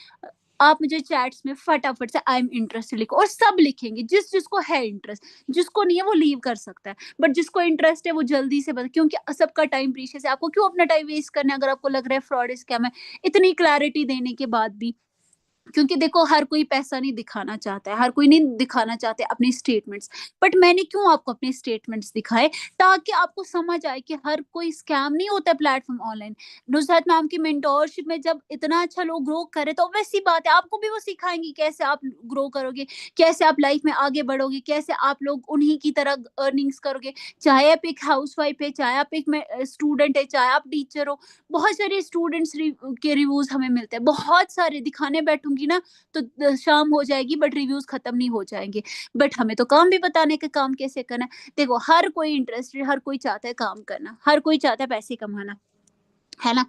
आप मुझे चैट्स में फटाफट से आई एम इंटरेस्टेड लिखो, और सब लिखेंगे जिसको है इंटरेस्ट। जिसको नहीं है वो लीव कर सकता है, बट जिसको इंटरेस्ट है वो जल्दी से बता, क्योंकि सबका टाइम प्रीशियस है। आपको क्यों अपना टाइम वेस्ट करना है अगर आपको लग रहा है फ्रॉड स्कैम है, इतनी क्लैरिटी देने के बाद भी। क्योंकि देखो हर कोई पैसा नहीं दिखाना चाहता है, हर कोई नहीं दिखाना चाहते अपने स्टेटमेंट्स। बट मैंने क्यों आपको अपने स्टेटमेंट्स दिखाए, ताकि आपको समझ आए कि हर कोई स्कैम नहीं होता है प्लेटफॉर्म ऑनलाइन। नुसरत मैम की मेंटोरशिप में जब इतना अच्छा लोग ग्रो करे, तो वैसी बात है आपको भी वो सिखाएंगी कैसे आप ग्रो करोगे, कैसे आप लाइफ में आगे बढ़ोगे, कैसे आप लोग उन्हीं की तरह अर्निंग्स करोगे। चाहे आप एक हाउस वाइफ है, चाहे आप एक स्टूडेंट है, चाहे आप टीचर हो। बहुत सारे स्टूडेंट्स के रिव्यूज हमें मिलते हैं, बहुत सारे दिखाने बैठूंगी ना तो शाम हो जाएगी, बट रिव्यूज खत्म नहीं हो जाएंगे। बट हमें तो काम भी बताने का, काम कैसे करना है। देखो हर कोई इंटरेस्टेड, हर कोई चाहता है काम करना, हर कोई चाहता है पैसे कमाना, है ना।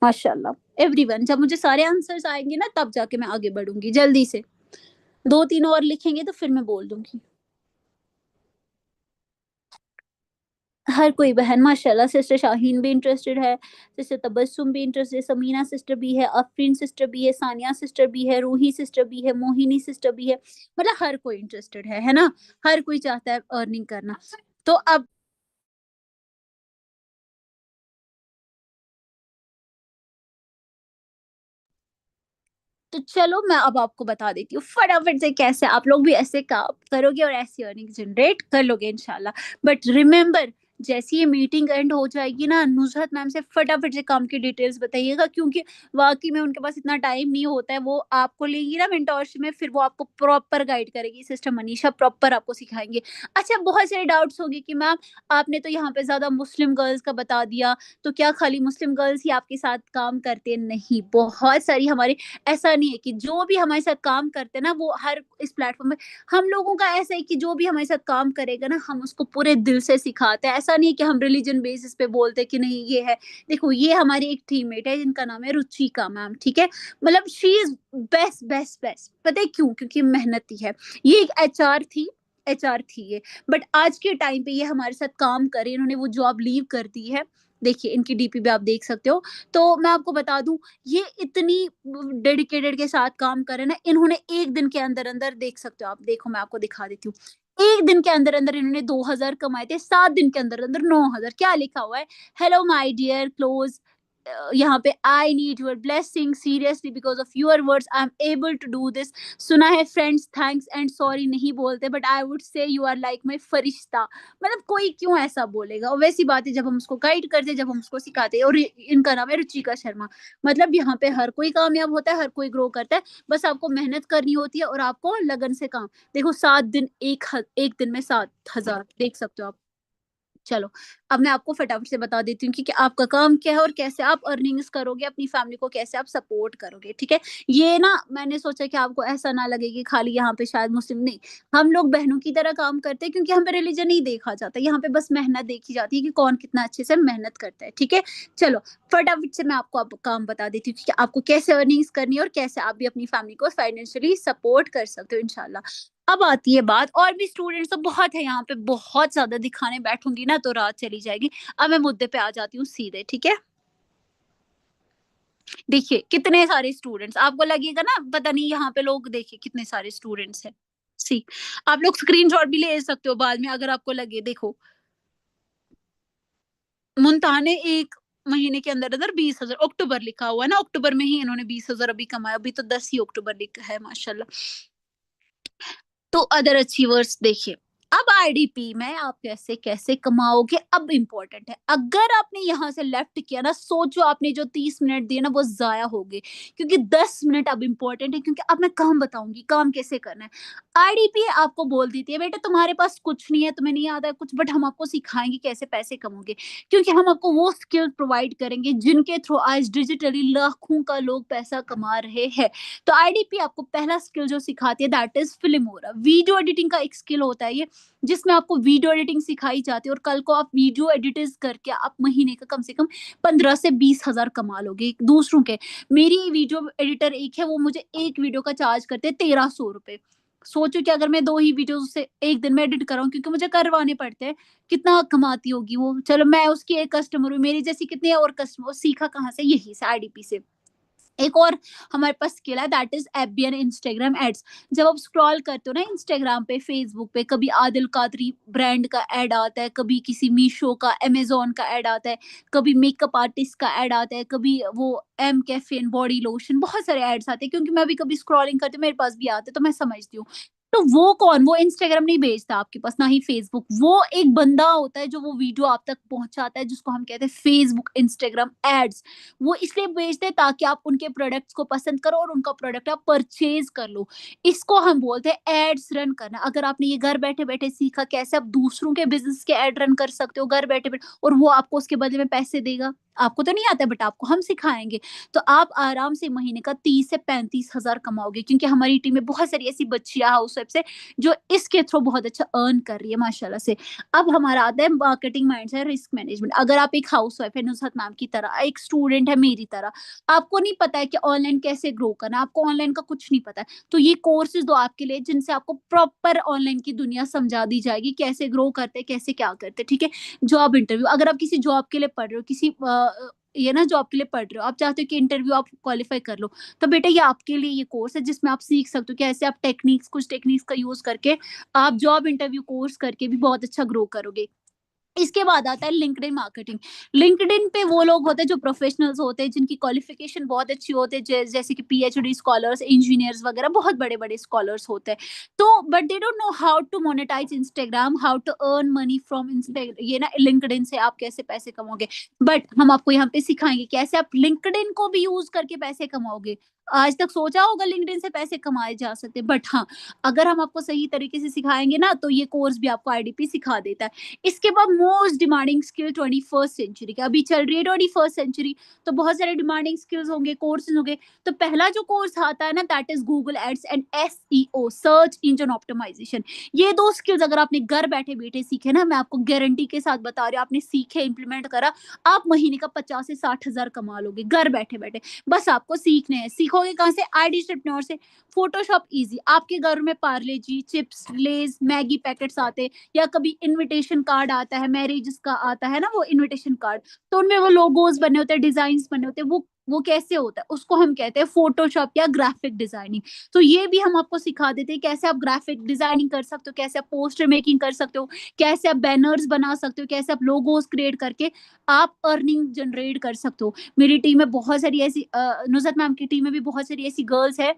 माशाल्लाह एवरीवन, जब मुझे सारे आंसर्स आएंगे ना तब जाके मैं आगे बढ़ूंगी जल्दी से। 2-3 और लिखेंगे तो फिर मैं बोल दूंगी। हर कोई बहन माशाल्लाह, सिस्टर शाहीन भी इंटरेस्टेड है, सिस्टर तबस्सुम भी इंटरेस्टेड है, समीना सिस्टर भी है, अफरीन सिस्टर भी है, सानिया सिस्टर भी है, रूही सिस्टर भी है, मोहिनी सिस्टर भी है। मतलब हर कोई इंटरेस्टेड है ना? हर कोई चाहता है अर्निंग करना। तो अब तो चलो मैं अब आपको बता देती हूँ फटाफट से कैसे आप लोग भी ऐसे काम करोगे और ऐसी अर्निंग जनरेट कर लोगे इंशाल्लाह। बट रिमेंबर, जैसे ये मीटिंग एंड हो जाएगी ना, नुजहत मैम से फटाफट से काम की डिटेल्स बताइएगा, क्योंकि वाकई में उनके पास इतना टाइम नहीं होता है। वो आपको लेंगी ना मेंटोरशिप में, फिर वो आपको प्रॉपर गाइड करेगी, सिस्टर मनीषा प्रॉपर आपको सिखाएंगे। अच्छा, बहुत सारे डाउट्स होंगे कि मैम आपने तो यहाँ पे ज्यादा मुस्लिम गर्ल्स का बता दिया, तो क्या खाली मुस्लिम गर्ल्स ही आपके साथ काम करते हैं? नहीं, बहुत सारी हमारी, ऐसा नहीं है कि जो भी हमारे साथ काम करते हैं ना वो हर इस प्लेटफॉर्म में, हम लोगों का ऐसा है कि जो भी हमारे साथ काम करेगा ना हम उसको पूरे दिल से सिखाते हैं। ऐसा ऐसा नहीं है कि हम रिलीजन बेसिस पे बोलते कि नहीं ये है। देखो ये हमारी एक टीममेट है जिनका नाम है रुचिका मैम, ठीक है? मतलब she is best, best, best. पता है क्यों? क्योंकि मेहनती है। ये एक एचआर थी ये, बट आज के टाइम पे ये हमारे साथ काम कर रही है, इन्होंने वो जॉब लीव कर दी है। देखिए इनकी डीपी भी आप देख सकते हो। तो मैं आपको बता दूँ, ये इतनी डेडिकेटेड के साथ काम कर रहे हैं ना, इन्होंने 1 दिन के अंदर-अंदर देख सकते हो आप, देखो मैं आपको दिखा देती हूँ। 1 दिन के अंदर-अंदर इन्होंने 2000 कमाए थे, 7 दिन के अंदर-अंदर 9000। क्या लिखा हुआ है? हेलो माय डियर क्लोज, यहाँ पे I need your blessing seriously because of your words I am able to do this. सुना है फ्रेंड्स थैंक्स एंड सॉरी नहीं बोलते, but I would say you are like my फरिश्ता। मतलब कोई क्यों ऐसा बोलेगा? और वैसी बात है जब हम उसको गाइड करते हैं, जब हम उसको सिखाते हैं। और इनका नाम है रुचिका शर्मा। मतलब यहाँ पे हर कोई कामयाब होता है, हर कोई ग्रो करता है। बस आपको मेहनत करनी होती है और आपको लगन से काम। देखो 7 दिन, 1 दिन में 7,000 देख सकते हो आप। चलो, अब मैं आपको फटाफट से बता देती हूँ कि आपका काम क्या है और कैसे आप अर्निंग्स करोगे, अपनी फैमिली को कैसे आप सपोर्ट करोगे, ठीक है? ये ना मैंने सोचा कि आपको ऐसा ना लगे कि खाली यहाँ पे शायद मुस्लिम नहीं, हम लोग बहनों की तरह काम करते हैं, क्योंकि यहाँ पे रिलीजन नहीं देखा जाता, यहाँ पे बस मेहनत देखी जाती है कि कौन कितना अच्छे से मेहनत करता है, ठीक है? चलो, फटाफट से मैं आपको अब काम बता देती हूँ कि आपको कैसे अर्निंग्स करनी है और कैसे आप भी अपनी फैमिली को फाइनेंशियली सपोर्ट कर सकते हो इंशाल्लाह। अब आती है बात, और भी स्टूडेंट्स तो बहुत है यहाँ पे, बहुत ज़्यादा दिखाने बैठूँगी ना तो रात चली जाएगी। अब मैं मुद्दे पे आ जाती हूँ सीधे, ठीक है? देखिए कितने सारे स्टूडेंट्स, आपको लगेगा ना पता नहीं यहाँ पे लोग, देखिए कितने सारे स्टूडेंट्स हैं। सी आप लोग स्क्रीनशॉट भी ले सकते हो बाद में अगर आपको लगे। देखो, मुमताहा ने 1 महीने के अंदर-अंदर 20,000, अक्टूबर लिखा हुआ है ना, अक्टूबर में ही इन्होंने 20,000 अभी कमाया, अभी तो 10 ही अक्टूबर लिखा है माशाल्लाह। तो अदर अचीवर्स देखिए, अब आईडीपी में आप कैसे कैसे कमाओगे अब इम्पोर्टेंट है। अगर आपने यहाँ से लेफ्ट किया ना, सोचो आपने जो 30 मिनट दिए ना वो जाया हो गए, क्योंकि 10 मिनट अब इम्पोर्टेंट है, क्योंकि अब मैं काम बताऊंगी काम कैसे करना है। आईडीपी आपको बोल देती है बेटा तुम्हारे पास कुछ नहीं है, तुम्हें नहीं आता है कुछ, बट हम आपको सिखाएंगे कैसे पैसे कमाओगे, क्योंकि हम आपको वो स्किल प्रोवाइड करेंगे जिनके थ्रू आज डिजिटली लाखों का लोग पैसा कमा रहे हैं। तो आईडीपी आपको पहला स्किल जो सिखाती है that is Filmora. Video editing का एक स्किल होता है ये, जिसमें आपको वीडियो एडिटिंग सिखाई जाती है, और कल को आप वीडियो एडिटर्स करके आप महीने का कम से कम 15 से 20 हजार कमा लोगे दूसरों के। मेरी वीडियो एडिटर एक है, वो मुझे एक वीडियो का चार्ज करते हैं 1300 रुपए। सोचो कि अगर मैं 2 ही वीडियो से एक दिन में एडिट कराऊं, क्योंकि मुझे करवाने पड़ते हैं, कितना कमाती होगी वो। चलो मैं उसकी एक कस्टमर हूँ, मेरी जैसी कितने और कस्टमर, सीखा कहाँ से? यही से, आईडीपी से। एक और हमारे पास स्किल है that is FB Instagram ads. जब आप स्क्रॉल करते हो ना इंस्टाग्राम पे, फेसबुक पे, कभी आदिल कादरी ब्रांड का एड आता है, कभी किसी मीशो का, अमेजोन का एड आता है, कभी मेकअप आर्टिस्ट का एड आता है, कभी वो एम कैफिन बॉडी लोशन, बहुत सारे एड्स आते हैं, क्योंकि मैं भी कभी स्क्रॉलिंग करती हूँ, मेरे पास भी आते हैं, तो मैं समझती हूँ। तो वो कौन, वो इंस्टाग्राम नहीं भेजता आपके पास, ना ही फेसबुक, वो एक बंदा होता है जो वो वीडियो आप तक पहुंचाता है, जिसको हम कहते हैं फेसबुक इंस्टाग्राम एड्स। वो इसलिए बेचते हैं ताकि आप उनके प्रोडक्ट्स को पसंद करो और उनका प्रोडक्ट आप परचेज कर लो। इसको हम बोलते हैं एड्स रन करना। अगर आपने ये घर बैठे-बैठे सीखा कैसे आप दूसरों के बिज़नेस के एड रन कर सकते हो घर बैठे-बैठे, और वो आपको उसके बदले में पैसे देगा। आपको तो नहीं आता बट आपको हम सिखाएँगे। तो आप आराम से महीने का 30 से 35,000 कमाओगे, क्योंकि हमारी टीम में बहुत सारी ऐसी बच्चियाँ हाउसवाइफ्स हैं जो इसके थ्रू बहुत अच्छा अर्न कर रही है माशाल्लाह से। अब हमारा आता है मार्केटिंग माइंड से रिस्क मैनेजमेंट। अगर आप एक हाउसवाइफ है नुसरत मैम की तरह, एक स्टूडेंट है मेरी तरह, आपको नहीं पता है कि ऑनलाइन कैसे ग्रो करना है, आपको ऑनलाइन का कुछ नहीं पता है, तो ये कोर्सेज दो आपके लिए जिनसे आपको प्रॉपर ऑनलाइन की दुनिया समझा दी जाएगी, कैसे ग्रो करते हैं, कैसे क्या करते हैं, ठीक है? जॉब इंटरव्यू, अगर आप किसी जॉब के लिए पढ़ रहे हो, किसी ये ना जॉब के लिए पढ़ रहे हो, आप चाहते हो कि इंटरव्यू आप क्वालिफाई कर लो, तो बेटा ये आपके लिए ये कोर्स है जिसमें आप सीख सकते हो कि ऐसे आप टेक्निक्स, कुछ टेक्निक्स का यूज करके आप जॉब इंटरव्यू कोर्स करके भी बहुत अच्छा ग्रो करोगे। इसके बाद आता है लिंक्डइन मार्केटिंग। लिंक्डइन पे वो लोग होते हैं जो प्रोफेशनल्स होते हैं, जिनकी क्वालिफिकेशन बहुत अच्छी होती है, जैसे कि पीएचडी स्कॉलर्स, इंजीनियर्स वगैरह, बहुत बड़े बड़े स्कॉलर्स होते हैं। तो but they don't know how to monetize Instagram, how to earn money from Insta, ये ना लिंक्डइन से आप कैसे पैसे कमाओगे। बट हम आपको यहाँ पे सिखाएंगे कैसे आप लिंक्डइन को भी यूज करके पैसे कमाओगे। आज तक सोचा होगा लिंक्डइन से पैसे कमाए जा सकते हैं, बट हाँ, अगर हम आपको सही तरीके से सिखाएँगे ना, तो ये कोर्स भी आपको आईडीपी सिखा देता है। इसके बाद most demanding skill 21st century की, अभी चल रही है 21st सेंचुरी, तो बहुत सारे डिमांडिंग स्किल्स होंगे, कोर्सेज़ होंगे। तो पहला जो कोर्स आता है ना, that is Google ads and SEO, search engine optimization. ये 2 स्किल्स अगर आपने घर बैठे-बैठे सीखे ना, मैं आपको गारंटी के साथ बता रही हूँ, आपने सीखे, इम्प्लीमेंट करा, आप महीने का 50 से 60 हज़ार कमा लोगे, घर बैठे-बैठे। बस आपको सीखने हैं। सीखोगे कहाँ से? आईडी से। फोटोशॉप ईज़ी, आपके घर में पार्ले जी, चिप्स, लेज़, मैगी पैकेट्स आते, या कभी इन्विटेशन कार्ड आता है, मैरेजेस का आता है ना वो इन्विटेशन कार्ड, तो उनमें वो लोगोस बने होते हैं, डिज़ाइन्स बने होते हैं, वो कैसे होता है? उसको हम कहते हैं फोटोशॉप या ग्राफिक डिज़ाइनिंग। तो ये भी हम आपको सिखा देते हैं, कैसे आप ग्राफिक डिज़ाइनिंग कर सकते हो, कैसे आप पोस्टर मेकिंग कर सकते हो, कैसे आप बैनर्स बना सकते हो, कैसे आप लोगोस क्रिएट करके आप अर्निंग जनरेट कर सकते हो। मेरी टीम में बहुत सारी ऐसी नुसरत मैम की टीम में भी बहुत सारी ऐसी गर्ल्स है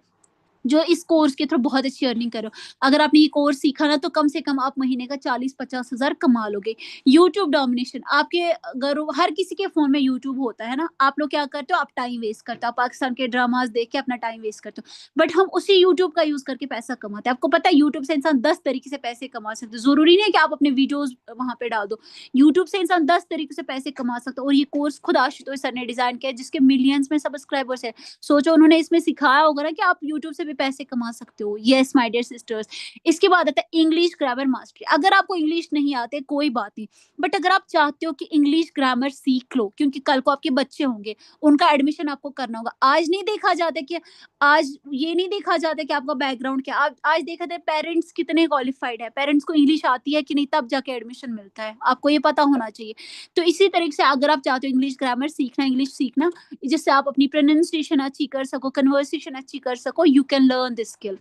जो इस कोर्स के थ्रू बहुत अच्छी अर्निंग कर रहे हो। अगर आपने ये कोर्स सीखा ना, तो कम से कम आप महीने का 40-50 हज़ार कमा लोगे। यूट्यूब डोमिनेशन, आपके घरों हर किसी के फ़ोन में यूट्यूब होता है ना, आप लोग क्या करते हो? आप टाइम वेस्ट करते हो, आप पाकिस्तान के ड्रामास देख के अपना टाइम वेस्ट करते हो। बट हम उसी यूट्यूब का यूज़ करके पैसा कमाते हैं। आपको पता है यूट्यूब से इंसान 10 तरीके से पैसे कमा सकते हो। ज़रूरी नहीं है कि आप अपने वीडियोज़ वहाँ पे डाल दो। यूट्यूब से इंसान 10 तरीके से पैसे कमा सकता है, और ये कोर्स खुद आशुतोष सर ने डिज़ाइन किया है, जिसके मिलियंस में सब्सक्राइबर्स हैं। सोचो उन्होंने इसमें सिखाया होगा ना कि आप यूट्यूब से भी पैसे कमा सकते हो। Yes my dear sisters. इसके बाद आता है इंग्लिश ग्रामर मास्टरी। अगर आपको इंग्लिश नहीं आते कोई बात नहीं, बट अगर आप चाहते हो कि इंग्लिश ग्रामर सीख लो, क्योंकि कल को आपके बच्चे होंगे, उनका एडमिशन आपको करना होगा। आज नहीं देखा जाता कि आज ये नहीं देखा जाता कि आपका बैकग्राउंड क्या, आज देखा जाता है पेरेंट्स कितने क्वालिफाइड है, पेरेंट्स को इंग्लिश आती है कि नहीं, तब जाके एडमिशन मिलता है, आपको ये पता होना चाहिए। तो इसी तरीके से अगर आप चाहते हो इंग्लिश ग्रामर सीखना, इंग्लिश सीखना, जिससे आप अपनी प्रोनाउंसिएशन अच्छी कर सको, कन्वर्सेशन अच्छी कर सको, you can learn this skill.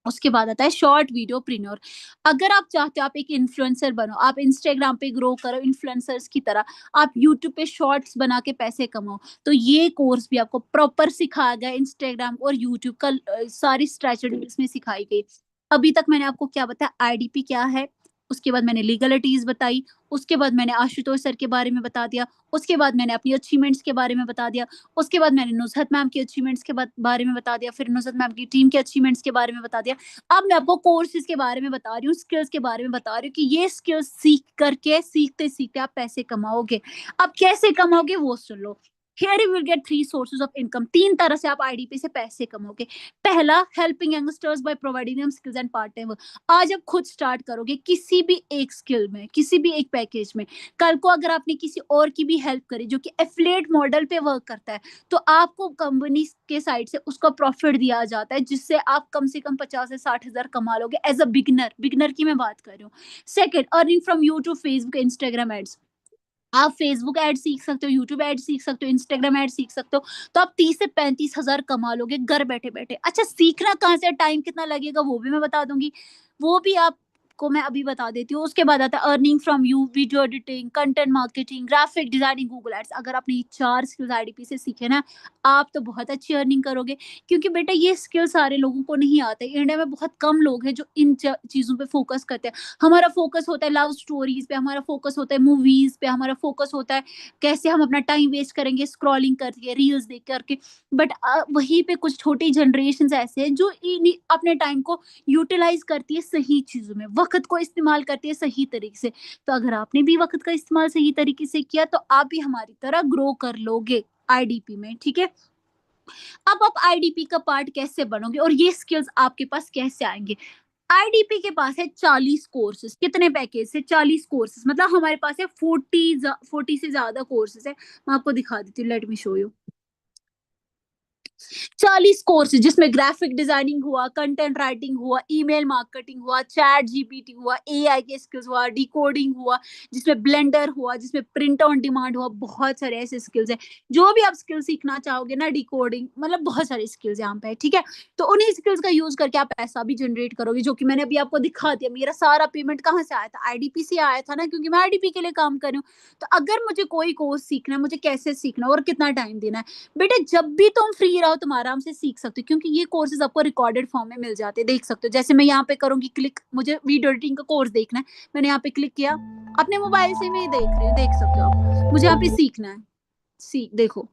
उसके बाद आता है शॉर्ट वीडियो प्रीन्योर। अगर आप चाहते हो आप एक इन्फ्लुएंसर बनो, आप इंस्टाग्राम पे ग्रो करो इन्फ्लुएंसर्स की तरह, आप यूट्यूब पे शॉर्ट्स बना के पैसे कमाओ, तो ये कोर्स भी आपको प्रॉपर सिखाया गया। इंस्टाग्राम और यूट्यूब का सारी स्ट्रेटेजी इसमें सिखाई गई। अभी तक मैंने आपको क्या बताया? आईडीपी क्या है, उसके बाद मैंने लीगलिटीज बताई, उसके बाद मैंने आशुतोष सर के बारे में बता दिया, उसके बाद मैंने अपनी अचीवमेंट्स के बारे में बता दिया, उसके बाद मैंने नुसरत मैम की अचीवमेंट्स के बारे में बता दिया, फिर नुसरत मैम की टीम के अचीवमेंट्स के बारे में बता दिया। अब मैं आपको कोर्सेज के बारे में बता रही हूँ, स्किल्स के बारे में बता रही हूँ कि ये स्किल्स सीख करके, सीखते सीखते आप पैसे कमाओगे। अब कैसे कमाओगे वो सुन लो। Here you will get 3 sources of income. 3 तरह से आप आईडीपी से पैसे कमाओगे। पहला, helping youngsters by providing them skills and part time work. आज आप खुद स्टार्ट करोगे किसी भी एक स्किल में, किसी भी एक पैकेज में। कल को अगर आपने किसी और की भी हेल्प करी जो कि एफिलिएट मॉडल पे वर्क करता है, तो आपको कंपनी के साइड से उसका प्रॉफिट दिया जाता है, जिससे आप कम से कम 50 से 60 हज़ार कमा लोगे एज़ अ बिगिनर। बिगिनर की मैं बात कर रही हूँ। Second, earning from YouTube, Facebook, Instagram ads. आप फेसबुक ऐड सीख सकते हो, यूट्यूब ऐड सीख सकते हो, इंस्टाग्राम ऐड सीख सकते हो, तो आप 30 से 35 हज़ार कमा लोगे घर बैठे-बैठे। अच्छा, सीखना कहाँ से है, टाइम कितना लगेगा, वो भी मैं बता दूँगी। वो भी आपको मैं अभी बता देती हूँ। उसके बाद आता है earning from you, video editing, content marketing, graphic designing, Google ads. अगर आपने ये 4 स्किल्स आईडीपी से सीखे ना, आप तो बहुत अच्छी अर्निंग करोगे, क्योंकि बेटा ये स्किल सारे लोगों को नहीं आते। इंडिया में बहुत कम लोग हैं जो इन चीज़ों पे फोकस करते हैं। हमारा फोकस होता है लव स्टोरीज पे, हमारा फोकस होता है मूवीज पे, हमारा फोकस होता है कैसे हम अपना टाइम वेस्ट करेंगे स्क्रॉलिंग करके, रील्स देख करके। बट वहीं पे कुछ छोटी जनरेशन ऐसे हैं जो अपने टाइम को यूटिलाइज करती है सही चीजों में, वक्त को इस्तेमाल करती है सही तरीके से। तो अगर आपने भी वक्त का इस्तेमाल सही तरीके से किया, तो आप भी हमारी तरह ग्रो कर लोगे आईडीपी में, ठीक है। अब आप आईडीपी का पार्ट कैसे बनोगे और ये स्किल्स आपके पास कैसे आएंगे? आईडीपी के पास है 40 कोर्सेज। कितने पैकेज से? 40 कोर्सेज, मतलब हमारे पास है 40 से ज्यादा कोर्सेज है। मैं आपको दिखा देती हूँ, let me show you. 40 course जिसमें ग्राफिक डिजाइनिंग हुआ, कंटेंट राइटिंग हुआ, ईमेल मार्केटिंग हुआ, चैट जीपीटी हुआ, एआई के स्किल्स हुआ, डिकोडिंग हुआ, जिसमें ब्लेंडर हुआ, जिसमें प्रिंट ऑन डिमांड हुआ। बहुत सारे ऐसे स्किल्स हैं। जो भी आप स्किल सीखना चाहोगे ना, डिकोडिंग, मतलब बहुत सारे स्किल्स यहाँ पे है, ठीक है। तो उन्हीं स्किल्स का यूज करके आप पैसा भी जनरेट करोगे, जो कि मैंने अभी आपको दिखा दिया। मेरा सारा पेमेंट कहाँ से आया था? आईडीपी से आया था ना, क्योंकि मैं आईडीपी के लिए काम कर रही हूँ। तो अगर मुझे कोई कोर्स सीखना है, मुझे कैसे सीखना है और कितना टाइम देना है, बेटा जब भी तुम फ्री रहो तुम आराम से सीख सकते हो, क्योंकि ये कोर्सेज आपको रिकॉर्डेड फॉर्म में मिल जाते हैं, देख सकते हो। जैसे मैं यहाँ पे करूंगी क्लिक, मुझे वीडियो एडिटिंग का कोर्स देखना है, मैंने यहाँ पे क्लिक किया, अपने मोबाइल से मैं देख रही हूँ, देख सकते हो आप, मुझे यहाँ पे सीखना है। सीख देखो,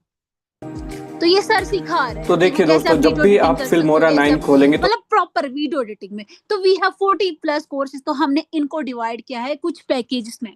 तो ये सर सिखा रहे हैं। तो देखिए दोस्तों, जब भी आप फिल्मोरा 9 खोलेंगे तो मतलब प्रॉपर वीडियो एडिटिंग में, तो वी हैव 40+ कोर्सेज। तो हमने इनको डिवाइड किया है कुछ पैकेजेस में,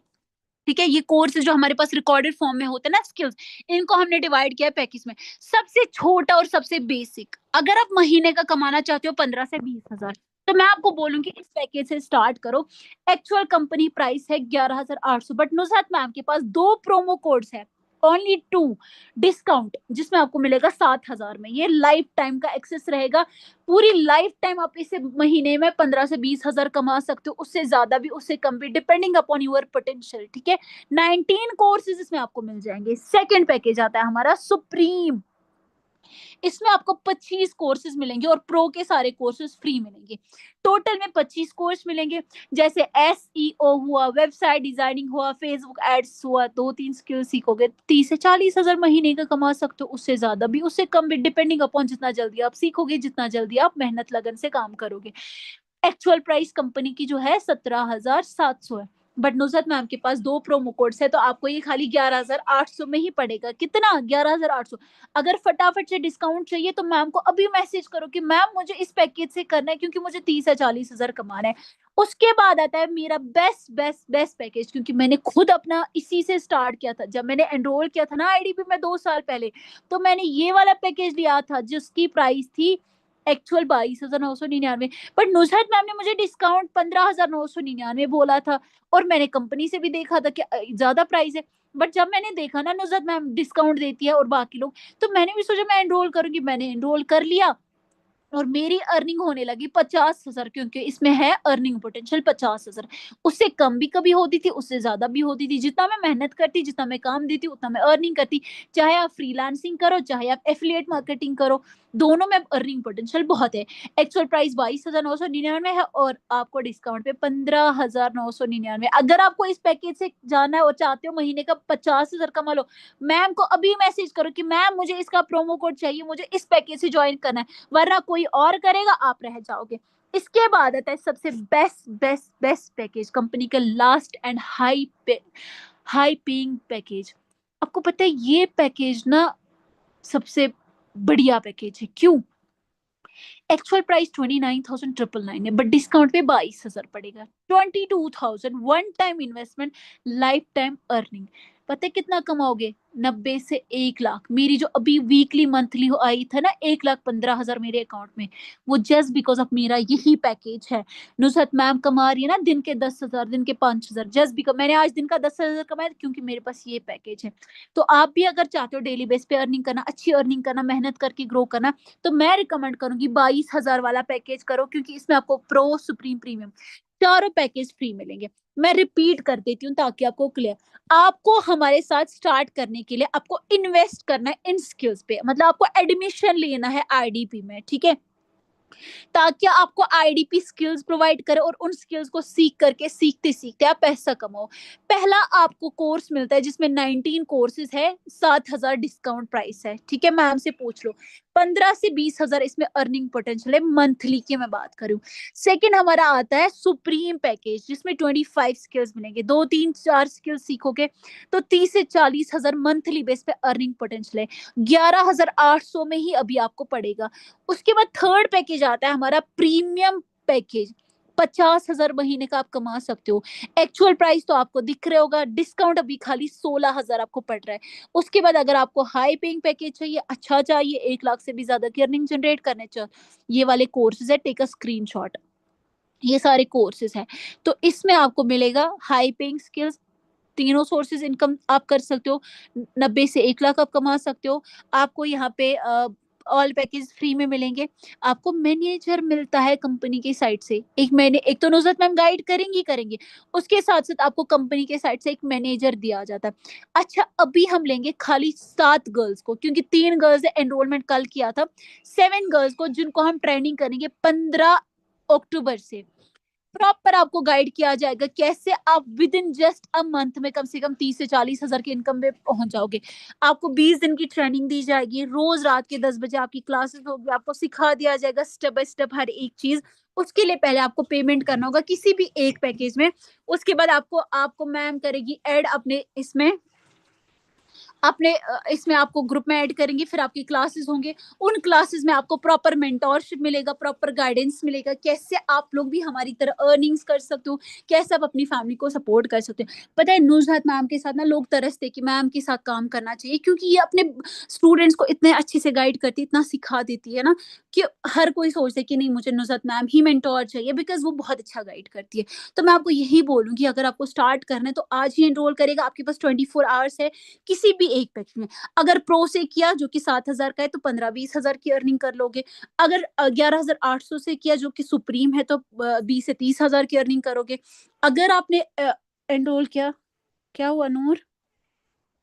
ठीक है। ये कोर्स जो हमारे पास रिकॉर्डेड फॉर्म में होते हैं ना स्किल्स, इनको हमने डिवाइड किया है पैकेज में। सबसे छोटा और सबसे बेसिक, अगर आप महीने का कमाना चाहते हो 15 से 20 हजार, तो मैं आपको बोलूंगी इस पैकेज से स्टार्ट करो। एक्चुअल कंपनी प्राइस है 11,800, बट नुसरत मैम के पास 2 प्रोमो कोड्स है, ओनली 2 डिस्काउंट, जिसमें आपको मिलेगा 7,000 में। ये लाइफ टाइम का एक्सेस रहेगा, पूरी लाइफ टाइम आप इसे महीने में 15 से 20 हजार कमा सकते हो, उससे ज्यादा भी, उससे कम भी, डिपेंडिंग अपॉन योर पोटेंशियल, ठीक है। 19 कोर्सेज इसमें आपको मिल जाएंगे। सेकंड पैकेज आता है हमारा सुप्रीम, इसमें आपको 25 कोर्सेज मिलेंगे और प्रो के सारे कोर्सेज फ्री मिलेंगे। टोटल में 25 कोर्स मिलेंगे, जैसे SEO हुआ, वेबसाइट डिजाइनिंग हुआ, फेसबुक एड्स हुआ। 2-3 स्किल सीखोगे 30 से 40 हजार महीने का कमा सकते हो, उससे ज्यादा भी, उससे कम भी, डिपेंडिंग अपॉन जितना जल्दी आप सीखोगे, जितना जल्दी आप मेहनत लगन से काम करोगे। एक्चुअल प्राइस कंपनी की जो है 17,700 है, बट नुसरत मैम के पास 2 प्रोमो कोड्स है, तो आपको ये खाली 11,800 में ही पड़ेगा। कितना? 11,800। अगर फटाफट से डिस्काउंट चाहिए तो मैम को अभी मैसेज करो कि मैम मुझे इस पैकेज से करना है, क्योंकि मुझे 30 से 40 हजार कमाना है। उसके बाद आता है मेरा बेस्ट बेस्ट बेस्ट पैकेज, क्योंकि मैंने खुद अपना इसी से स्टार्ट किया था। जब मैंने एनरोल किया था ना IDP में 2 साल पहले, तो मैंने ये वाला पैकेज लिया था जिसकी प्राइस थी एक्चुअल 22,999, बट नुसरत मैम ने मुझे डिस्काउंट 15,999 बोला था, और मैंने कंपनी से भी देखा था कि ज्यादा प्राइस है। बट जब मैंने देखा ना नुसरत मैम डिस्काउंट देती है और बाकी लोग, तो मैंने भी सोचा मैं एनरोल करूंगी। मैंने एनरोल कर लिया और मेरी अर्निंग होने लगी 50,000, क्योंकि इसमें है अर्निंग पोटेंशियल 50,000। उससे कम भी कभी होती थी, उससे ज्यादा भी होती थी। जितना मैं मेहनत करती, जितना मैं काम देती, उतना मैं अर्निंग करती। चाहे आप फ्रीलांसिंग करो, चाहे आप एफिलिएट मार्केटिंग करो, दोनों में अर्निंग पोटेंशियल बहुत है। एक्चुअल प्राइस 22,999 है और आपको डिस्काउंट पे 15,999। अगर आपको इस पैकेज से जाना है और चाहते हो महीने का 50,000 कमा लो, मैम को अभी मैसेज करो कि मैम मुझे इसका प्रोमो कोड चाहिए, मुझे इस पैकेज से ज्वाइन करना है, वरना कोई और करेगा, आप रह जाओगे। इसके बाद आता है सबसे best best best package, company का last and high paying package. आपको पता है ये पैकेज ना सबसे बढ़िया पैकेज है। क्यों? एक्चुअल प्राइस 29,999 है, बट डिस्काउंट पे 22,000 पड़ेगा। 22,000 one time investment, life time earning. पता है कितना कमाओगे? 90 से 1 लाख। मेरी जो अभी वीकली मंथली आई था ना 1,15,000 मेरे अकाउंट में, वो जस्ट बिकॉज ऑफ मेरा यही पैकेज है। नुसरत मैम कमा रही है ना दिन के 10,000, दिन के 5,000, जस्ट बिकॉज मैंने आज दिन का 10,000 कमाया क्योंकि मेरे पास ये पैकेज है। तो आप भी अगर चाहते हो डेली बेस पे अर्निंग करना, अच्छी अर्निंग करना, मेहनत करके ग्रो करना, तो मैं रिकमेंड करूंगी 22,000 वाला पैकेज करो, क्योंकि इसमें आपको प्रो, सुप्रीम, प्रीमियम चारों पैकेज फ्री मिलेंगे। मैं रिपीट कर देती हूँ ताकि आपको क्लियर। आपको हमारे साथ स्टार्ट करने के लिए आपको इन्वेस्ट करना है इन स्किल्स पे, मतलब आपको एडमिशन लेना है IDP में, ठीक है, ताकि आपको IDP स्किल्स प्रोवाइड करे और उन स्किल्स को सीख करके, सीखते सीखते आप पैसा कमाओ। पहला आपको कोर्स मिलता है जिसमें 19 कोर्सेज है, 7,000 डिस्काउंट प्राइस है, ठीक है। मैम से पूछ लो। 15 से 20 हजार इसमें अर्निंग पोटेंशियल है, मंथली की मैं बात करूं। सेकंड हमारा आता है सुप्रीम पैकेज, जिसमें 25 स्किल्स मिलेंगे। 2-3-4 स्किल्स सीखोगे तो 30 से 40 हजार मंथली बेस पे अर्निंग पोटेंशियल है। 11,800 में ही अभी आपको पड़ेगा। उसके बाद थर्ड पैकेज आता है हमारा प्रीमियम पैकेज, 50,000 महीने का आप कमा सकते हो। एक्चुअल प्राइस तो आपको दिख रहा होगा, डिस्काउंट अभी खाली 16,000 आपको पड़ रहा है। उसके बाद अगर आपको हाई पेइंग पैकेज चाहिए, अच्छा चाहिए, 1 लाख से भी ज्यादा की अर्निंग जनरेट करने चाहिए, ये वाले कोर्सेज है, टेक अ स्क्रीनशॉट। ये सारे कोर्सेज हैं, तो इसमें आपको मिलेगा हाई पेइंग स्किल्स, तीनों सोर्सेज इनकम आप कर सकते हो। 90 से 1 लाख आप कमा सकते हो। आपको यहाँ पे ऑल पैकेज फ्री में मिलेंगे। आपको मैनेजर मिलता है कंपनी की साइड से, एक महीने, एक तो नुसरत मैम गाइड करेंगी करेंगे, उसके साथ साथ आपको कंपनी के साइड से एक मैनेजर दिया जाता है। अच्छा, अभी हम लेंगे खाली 7 गर्ल्स को, क्योंकि 3 गर्ल्स ने एनरोलमेंट कल किया था। 7 गर्ल्स को जिनको हम ट्रेनिंग करेंगे 15 अक्टूबर से। प्रॉपर आपको गाइड किया जाएगा कैसे आप with in just a month में कम से कम 30 से 40 हजार की इनकम में पहुंच जाओगे। आपको 20 दिन की ट्रेनिंग दी जाएगी, रोज रात के 10 बजे आपकी क्लासेस होगी, आपको सिखा दिया जाएगा स्टेप बाय स्टेप हर एक चीज। उसके लिए पहले आपको पेमेंट करना होगा किसी भी एक पैकेज में। उसके बाद आपको आपको मैम करेगी ऐड अपने इसमें, अपने इसमें आपको ग्रुप में ऐड करेंगे, फिर आपकी क्लासेस होंगे, उन क्लासेस में आपको प्रॉपर मेंटोरशिप मिलेगा, प्रॉपर गाइडेंस मिलेगा, कैसे आप लोग भी हमारी तरह अर्निंग्स कर सकते हो, कैसे आप अपनी फैमिली को सपोर्ट कर सकते हो। पता है नुजहत मैम के साथ ना लोग तरसते कि मैम के साथ काम करना चाहिए, क्योंकि ये अपने स्टूडेंट्स को इतने अच्छे से गाइड करती है, इतना सिखा देती है ना, कि हर कोई सोचता है कि नहीं मुझे नुजहत मैम ही मेंटोर चाहिए, बिकॉज वो बहुत अच्छा गाइड करती है। तो मैं आपको यही बोलूंगी, अगर आपको स्टार्ट करना है तो आज ही एनरोल करेगा, आपके पास 24 आवर्स है किसी भी एक पैकेज में। अगर प्रो से किया जो कि 7,000 का है तो 15-20 हजार की अर्निंग कर लोगे। अगर 11,800 से किया जो कि सुप्रीम है तो 20 से 30 हजार की अर्निंग करोगे। अगर आपने एनरोल किया, क्या हुआ नूर,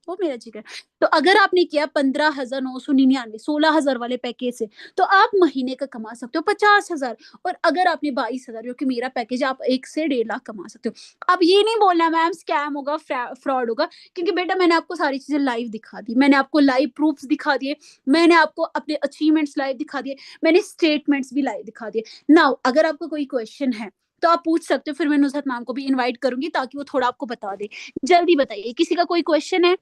वो मेरा जिगर, तो अगर आपने किया 15,999 16,000 वाले पैकेज से, तो आप महीने का कमा सकते हो 50,000। और अगर आपने 22,000 जो कि मेरा पैकेज, आप 1 से 1.5 लाख कमा सकते हो। अब ये नहीं बोलना मैम स्कैम होगा, फ्रॉड होगा, क्योंकि बेटा मैंने आपको सारी चीजें लाइव दिखा दी, मैंने आपको लाइव प्रूफ्स दिखा दिए, मैंने आपको अपने अचीवमेंट्स लाइव दिखा दिए, मैंने स्टेटमेंट्स भी लाइव दिखा दिए। नाउ अगर आपको कोई क्वेश्चन है तो आप पूछ सकते हो, फिर मैं नुसरत मैम को भी इनवाइट करूंगी ताकि वो थोड़ा आपको बता दे। जल्दी बताइए, किसी का कोई क्वेश्चन है?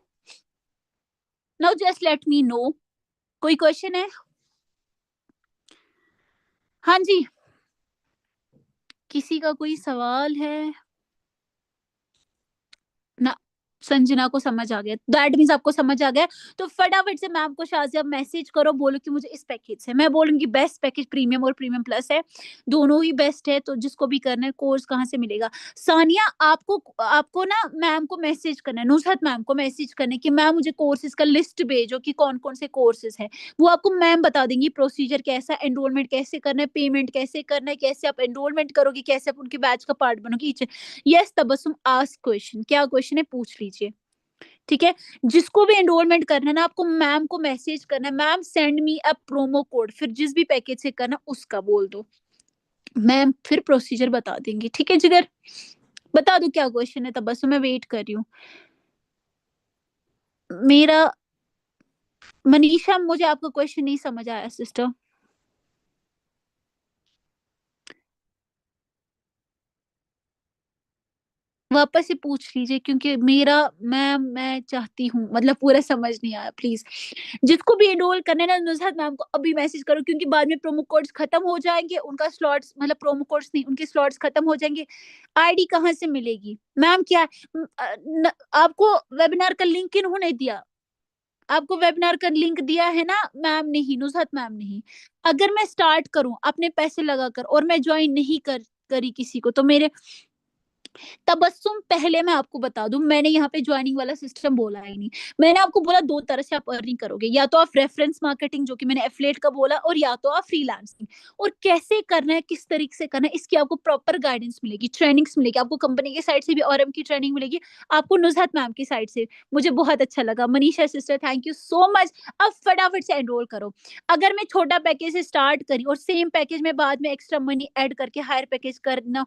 Now just let me know, कोई क्वेश्चन है? हाँ जी, किसी का कोई सवाल है? ना, संजना को समझ आ गया, दैट मीन्स आपको समझ आ गया। तो फटाफट से मैम को शाजिया मैसेज करो, बोलो कि मुझे इस पैकेज से, मैं बोलूंगी बेस्ट पैकेज प्रीमियम और प्रीमियम प्लस है, दोनों ही बेस्ट है, तो जिसको भी करना है कोर्स कहाँ से मिलेगा। सानिया आपको आपको ना मैम को मैसेज करना है, नुसरत मैम को मैसेज करना है कि मैम मुझे कोर्सेज का लिस्ट भेजो कि कौन कौन से कोर्सेज है। वो आपको मैम बता देंगी प्रोसीजर कैसा, एनरोलमेंट कैसे करना है, पेमेंट कैसे करना है, कैसे आप एनरोलमेंट करोगे, कैसे आप उनके बैच का पार्ट बनोगे। यस तबस्सुम, आस्क क्वेश्चन, क्या क्वेश्चन है पूछ लीजिए। ठीक है, जिसको भी एनरोलमेंट करना है ना, आपको मैम को मैसेज करना है, मैम सेंड मी अ प्रोमो कोड, फिर जिस भी पैकेज से करना उसका बोल दो, मैम फिर प्रोसीजर बता देंगी। ठीक है जिगर, बता दो क्या क्वेश्चन है, तबस्सुम मैं वेट कर रही हूँ। मेरा मनीषा, मुझे आपका क्वेश्चन नहीं समझ आया सिस्टर। वापस से पूछ लीजिए, क्योंकि मेरा मैं चाहती हूँ, मतलब पूरा समझ नहीं आया प्लीज। जिसको भी एनरोल करना है ना नुजहत मैम को अभी मैसेज करो, क्योंकि बाद में प्रोमो कोड्स खत्म हो जाएंगे, उनका स्लॉट्स, मतलब प्रोमो कोड्स नहीं, उनके स्लॉट्स खत्म हो जाएंगे। आईडी कहाँ से मिलेगी मैम, क्या है? आपको वेबिनार का लिंक इन्होंने दिया, आपको वेबिनार का लिंक दिया है ना मैम ने ही, नुजहत मैम ने ही। अगर मैं स्टार्ट करूं अपने पैसे लगाकर और मैं ज्वाइन नहीं करी किसी को, तो मेरे तबस्सुम, पहले मैं आपको बता दूं, मैंने यहाँ पे ज्वाइनिंग वाला सिस्टम बोला ही नहीं। मैंने आपको बोला दो तरह से आप अर्निंग करोगे, या तो आप रेफरेंस मार्केटिंग जो कि मैंने एफिलिएट का बोला, और या तो आप फ्रीलांसिंग। और कैसे करना है, किस तरीके से करना है, इसकी आपको प्रॉपर गाइडेंस मिलेगी, ट्रेनिंग्स मिलेगी, आपको कंपनी की साइड से भी और की ट्रेनिंग मिलेगी, आपको नुजहत मैम की साइड से। मुझे बहुत अच्छा लगा Manisha sister, thank you so much. अब फटाफट से एनरोल करो। अगर मैं छोटा पैकेज से स्टार्ट करी और सेम पैकेज में बाद में एक्स्ट्रा मनी ऐड करके हायर पैकेज करना,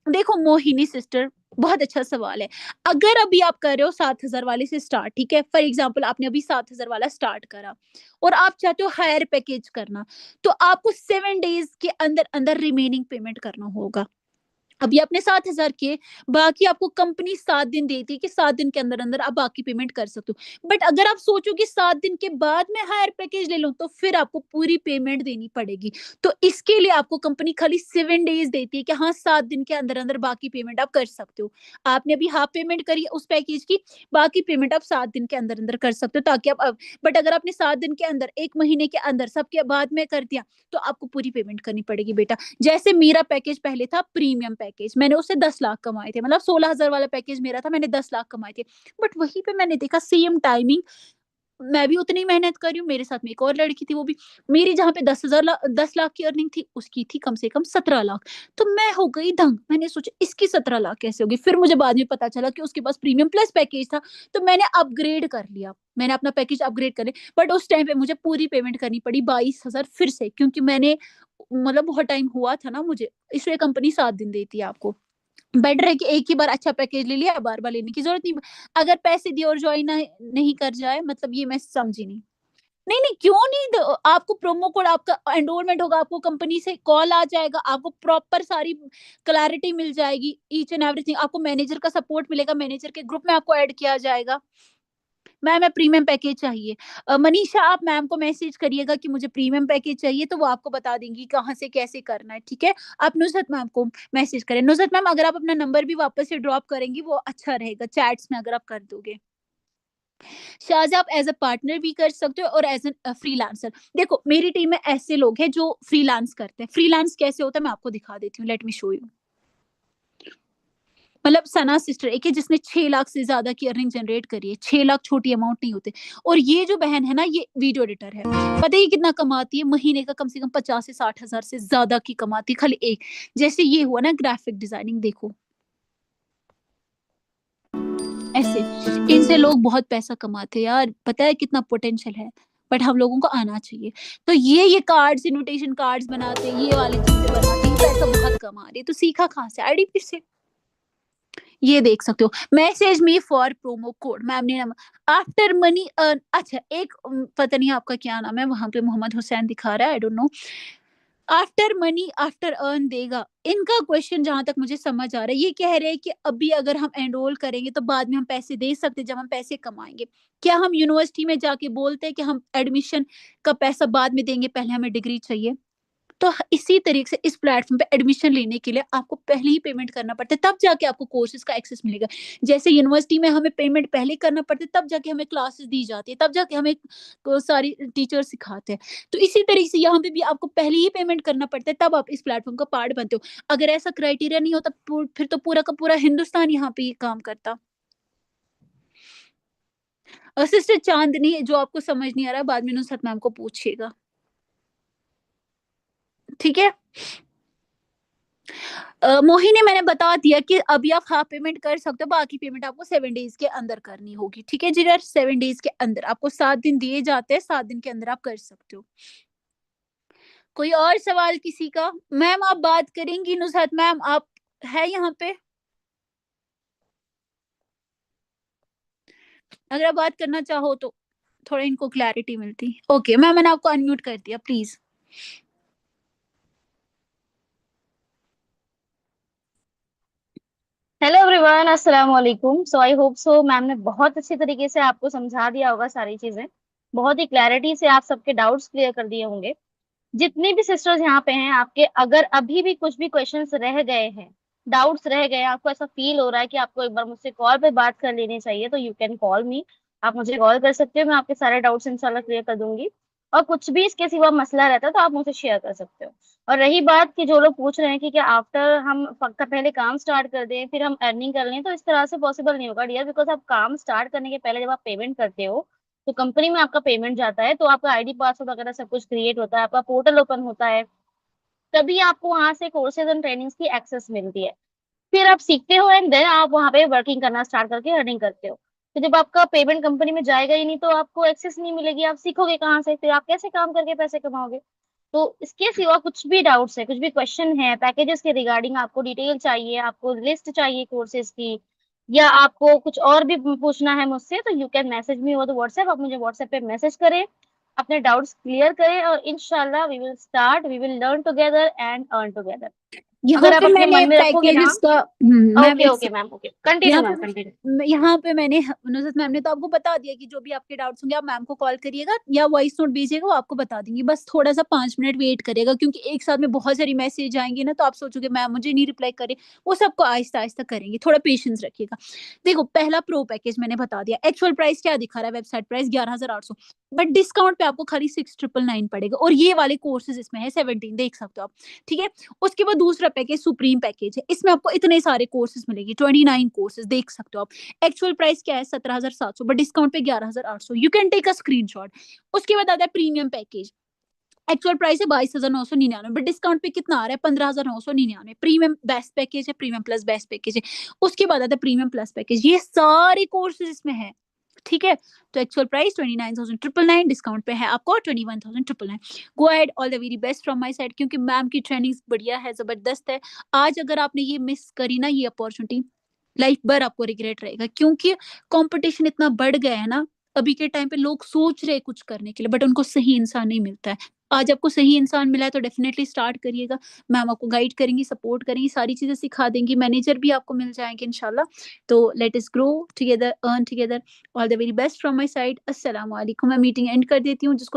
देखो मोहिनी सिस्टर, बहुत अच्छा सवाल है। अगर अभी आप कर रहे हो 7,000 वाले से स्टार्ट, ठीक है, फॉर एग्जाम्पल आपने अभी 7,000 वाला स्टार्ट करा और आप चाहते हो हायर पैकेज करना, तो आपको 7 डेज के अंदर अंदर रिमेनिंग पेमेंट करना होगा। अभी आपने 7,000 के, बाकी आपको कंपनी 7 दिन देती है कि 7 दिन के अंदर अंदर आप बाकी पेमेंट कर सकते हो। बट अगर आप सोचो कि 7 दिन के बाद मैं हायर पैकेज ले लूं, तो फिर आपको पूरी पेमेंट देनी पड़ेगी। तो इसके लिए आपको कंपनी खाली 7 डेज देती है कि हाँ 7 दिन के अंदर अंदर बाकी पेमेंट आप कर सकते हो। आपने अभी हाफ पेमेंट करी उस पैकेज की, बाकी पेमेंट आप 7 दिन के अंदर अंदर कर सकते हो, ताकि आप, बट अगर आपने 7 दिन के अंदर, एक महीने के अंदर सबके बाद में कर दिया, तो आपको पूरी पेमेंट करनी पड़ेगी बेटा। जैसे मेरा पैकेज पहले था प्रीमियम पैकेज, मैंने उससे 10 लाख कमाए थे, मतलब 16,000 वाला पैकेज मेरा था, मैंने 10 लाख कमाए थे। बट वहीं पे मैंने देखा सेम टाइमिंग, मैं भी उतनी मेहनत कर रही हूँ, मेरे साथ में एक और लड़की थी, वो भी मेरी जहाँ पे 10 लाख की अर्निंग थी, उसकी थी कम से कम 17 लाख। तो मैं हो गई दंग, मैंने सोचा इसकी 17 लाख कैसे होगी। फिर मुझे बाद में पता चला कि उसके पास प्रीमियम प्लस पैकेज था, तो मैंने अपग्रेड कर लिया, मैंने अपना पैकेज अपग्रेड कर लिया। बट उस टाइम पे मुझे पूरी पेमेंट करनी पड़ी 22,000 फिर से, क्योंकि मैंने, मतलब बहुत टाइम हुआ था ना मुझे, इसलिए कंपनी 7 दिन देती है आपको। बेटर है कि एक ही बार अच्छा पैकेज ले लिया, बार बार लेने की जरूरत नहीं। अगर पैसे दिए और ज्वाइन नहीं कर जाए, मतलब ये मैं समझी नहीं। नहीं नहीं, क्यों नहीं आपको प्रोमो कोड, आपका एनरोलमेंट होगा, आपको कंपनी से कॉल आ जाएगा, आपको प्रॉपर सारी क्लैरिटी मिल जाएगी, ईच एंड एवरीथिंग, आपको मैनेजर का सपोर्ट मिलेगा, मैनेजर के ग्रुप में आपको ऐड किया जाएगा। मैम प्रीमियम पैकेज चाहिए। मनीषा आप मैम को मैसेज करिएगा कि मुझे प्रीमियम पैकेज चाहिए, तो वो आपको बता देंगी कहाँ से कैसे करना है, ठीक है। आप नुसरत मैम को मैसेज करें। नुसरत मैम अगर आप अपना नंबर भी वापस से ड्रॉप करेंगी वो अच्छा रहेगा, चैट्स में अगर आप कर दोगे। शाहजा आप एज अ पार्टनर भी कर सकते हो और एज एन फ्रीलांसर। देखो मेरी टीम में ऐसे लोग हैं जो फ्रीलांस करते हैं। फ्रीलांस कैसे होता है मैं आपको दिखा देती हूँ, लेट मी शो यू। मतलब सना सिस्टर एक है जिसने 6 लाख से ज्यादा की अर्निंग जनरेट करी है। 6 लाख छोटी अमाउंट नहीं होते। और ये जो बहन है ना ये वीडियो एडिटर है। पता है ये कितना कमाती है? महीने का कम से कम 50 से 60 हजार से ज्यादा की कमाती है खाली एक। जैसे ये हुआ ना ग्राफिक डिजाइनिंग, देखो ऐसे इनसे लोग बहुत पैसा कमाते हैं यार। पता है कितना पोटेंशियल है, बट हम लोगों को आना चाहिए। तो ये कार्ड्स, इनविटेशन कार्ड्स बनाते, ये वाली चीजें बनाते, ये पैसा बहुत कमा रहे। तो सीखा कहाँ से? आईडीपी से। ये देख सकते हो, message me for promo code. Ma'am ने आफ्टर मनी अर्न, अच्छा एक पता नहीं आपका क्या नाम है, वहां पे मोहम्मद हुसैन दिखा रहा है, I don't know. After money after earn देगा, इनका क्वेश्चन जहां तक मुझे समझ आ रहा है, ये कह रहे हैं कि अभी अगर हम एनरोल करेंगे तो बाद में हम पैसे दे सकते जब हम पैसे कमाएंगे। क्या हम यूनिवर्सिटी में जाके बोलते हैं कि हम एडमिशन का पैसा बाद में देंगे, पहले हमें डिग्री चाहिए? तो इसी तरीके से इस प्लेटफॉर्म पे एडमिशन लेने के लिए आपको पहले ही पेमेंट करना पड़ता है, तब जाके आपको कोर्सेज का एक्सेस मिलेगा। जैसे यूनिवर्सिटी में हमें पेमेंट पहले करना पड़ता है, तब जाके हमें क्लासेस दी जाती है, तब जाके हमें सारी टीचर सिखाते हैं। तो इसी तरीके से यहाँ पे भी आपको पहले ही पेमेंट करना पड़ता है, तब आप इस प्लेटफॉर्म का पार्ट बनते हो। अगर ऐसा क्राइटेरिया नहीं होता फिर तो पूरा का पूरा हिंदुस्तान यहाँ पे काम करता। सिस्टर चांदनी, जो आपको समझ नहीं आ रहा बाद में नुसरत मैम को पूछिएगा, ठीक है। मोहिनी मैंने बता दिया कि अभी आप हाफ पेमेंट कर सकते हो, बाकी पेमेंट आपको 7 डेज के अंदर करनी होगी, ठीक है जिगर। 7 डेज के अंदर आपको 7 दिन दिए जाते हैं, 7 दिन के अंदर आप कर सकते हो। कोई और सवाल किसी का? मैम आप बात करेंगी? नुसरत मैम आप है यहाँ पे? अगर आप बात करना चाहो तो थोड़ा इनको क्लैरिटी मिलती। ओके मैम मैंने आपको अनम्यूट कर दिया, प्लीज। हेलो एवरीवन, अस्सलाम वालेकुम। सो आई होप सो मैम ने बहुत अच्छी तरीके से आपको समझा दिया होगा सारी चीजें। बहुत ही क्लैरिटी से आप सबके डाउट्स क्लियर कर दिए होंगे। जितनी भी सिस्टर्स यहाँ पे हैं आपके, अगर अभी भी कुछ भी क्वेश्चंस रह गए हैं, डाउट्स रह गए हैं, आपको ऐसा फील हो रहा है कि आपको एक बार मुझसे कॉल पे बात कर लेनी चाहिए, तो यू कैन कॉल मी। आप मुझे कॉल कर सकते हो, मैं आपके सारे डाउट्स इंशाल्लाह क्लियर कर दूंगी। और कुछ भी इसके सिवा मसला रहता है तो आप मुझसे शेयर कर सकते हो। और रही बात कि जो लोग पूछ रहे हैं कि क्या आफ्टर हम पहले काम स्टार्ट कर दें फिर हम अर्निंग कर लें, तो इस तरह से पॉसिबल नहीं होगा डियर। बिकॉज आप काम स्टार्ट करने के पहले जब आप पेमेंट करते हो तो कंपनी में आपका पेमेंट जाता है, तो आपका आईडी पासवर्ड वगैरह सब कुछ क्रिएट होता है, आपका पोर्टल ओपन होता है, तभी आपको वहां से कोर्सेज एंड ट्रेनिंग्स की एक्सेस मिलती है। फिर आप सीखते हो एंड देन आप वहां पे वर्किंग करना स्टार्ट करके अर्निंग करते हो। तो जब आपका पेमेंट कंपनी में जाएगा ही नहीं तो आपको एक्सेस नहीं मिलेगी, आप सीखोगे कहाँ से? फिर आप कैसे काम करके पैसे कमाओगे? तो इसके सिवा कुछ भी डाउट्स है, कुछ भी क्वेश्चन है पैकेजेस के रिगार्डिंग, आपको डिटेल चाहिए, आपको लिस्ट चाहिए कोर्सेज की, या आपको कुछ और भी पूछना है मुझसे, तो you can message me over the WhatsApp. आप मुझे व्हाट्सएप पे मैसेज करें, अपने डाउट्स क्लियर करें, और इंशाल्लाह we will start, we will learn together and earn together. यहाँ अगर आप पे अपने मैंने मन में रखोगे ना। पैकेजेस का मैम ओके एक ओके मैम, ओके कंटिन्यू यहाँ मैम, पे कंटिन्यू। यहाँ पे मैंने नुसरत मैम ने तो आपको बता दिया कि जो भी आपके डाउट्स होंगे आप मैम को कॉल करिएगा या वॉइस नोट भेजिएगा, वो आपको बता देंगी। बस थोड़ा सा 5 मिनट वेट करिएगा, क्योंकि एक साथ में बहुत सारी मैसेज आएंगे ना, तो आप सोचोगे मैम मुझे नहीं रिप्लाई करे। वो सबको आहिस्ता आहिस्ता करेंगे, थोड़ा पेशेंस रखिएगा। देखो पहला प्रो पैकेज मैंने बता दिया। एक्चुअल प्राइस क्या दिखा रहा है? वेबसाइट प्राइस 11,800, बट डिस्काउंट पे आपको खाली 6,999 पड़ेगा। और ये वाले कोर्सेज इसमें है 17, देख सकते हो आप, ठीक है। उसके बाद दूसरा पैकेज सुप्रीम पैकेज है, इसमें आपको इतने सारे कोर्सेज मिलेंगे, 29 कोर्सेज, देख सकते हो आप। एक्चुअल प्राइस क्या है? 17,700, बट डिस्काउंट पे 11,800। You can take a screenshot. उसके बाद आता है प्रीमियम पैकेज। एक्चुअल प्राइस है 22,999, बट डिस्काउंट पे कितना आ रहा है? 15,999। प्रीमियम बेस्ट पैकेज है, प्रीमियम प्लस बेस्ट पैकेज है। उसके बाद आता है प्रीमियम प्लस पैकेज, ये सारे कोर्सेज इसमें है, ठीक है। तो एक्चुअल प्राइस 29,999, डिस्काउंट पे है आपको 21,999। Go ahead, all the very best from my side, क्योंकि मैम की ट्रेनिंग बढ़िया है, जबरदस्त है। आज अगर आपने ये मिस करी ना ये अपॉर्चुनिटी, लाइफ भर आपको रिग्रेट रहेगा, क्योंकि कंपटीशन इतना बढ़ गया है ना। अभी के टाइम पे लोग सोच रहे कुछ करने के लिए, बट उनको सही इंसान नहीं मिलता है। आज आपको सही इंसान मिला है तो डेफिनेटली स्टार्ट करिएगा। मैम आपको गाइड करेंगी, सपोर्ट करेंगी, सारी चीज़ें सिखा देंगी, मैनेजर भी आपको मिल जाएँगे इंशाल्लाह। तो let us grow together, earn together. All the very best from my side. अस्सलाम वालेकुम। मैं मीटिंग एंड कर देती हूँ, जिसको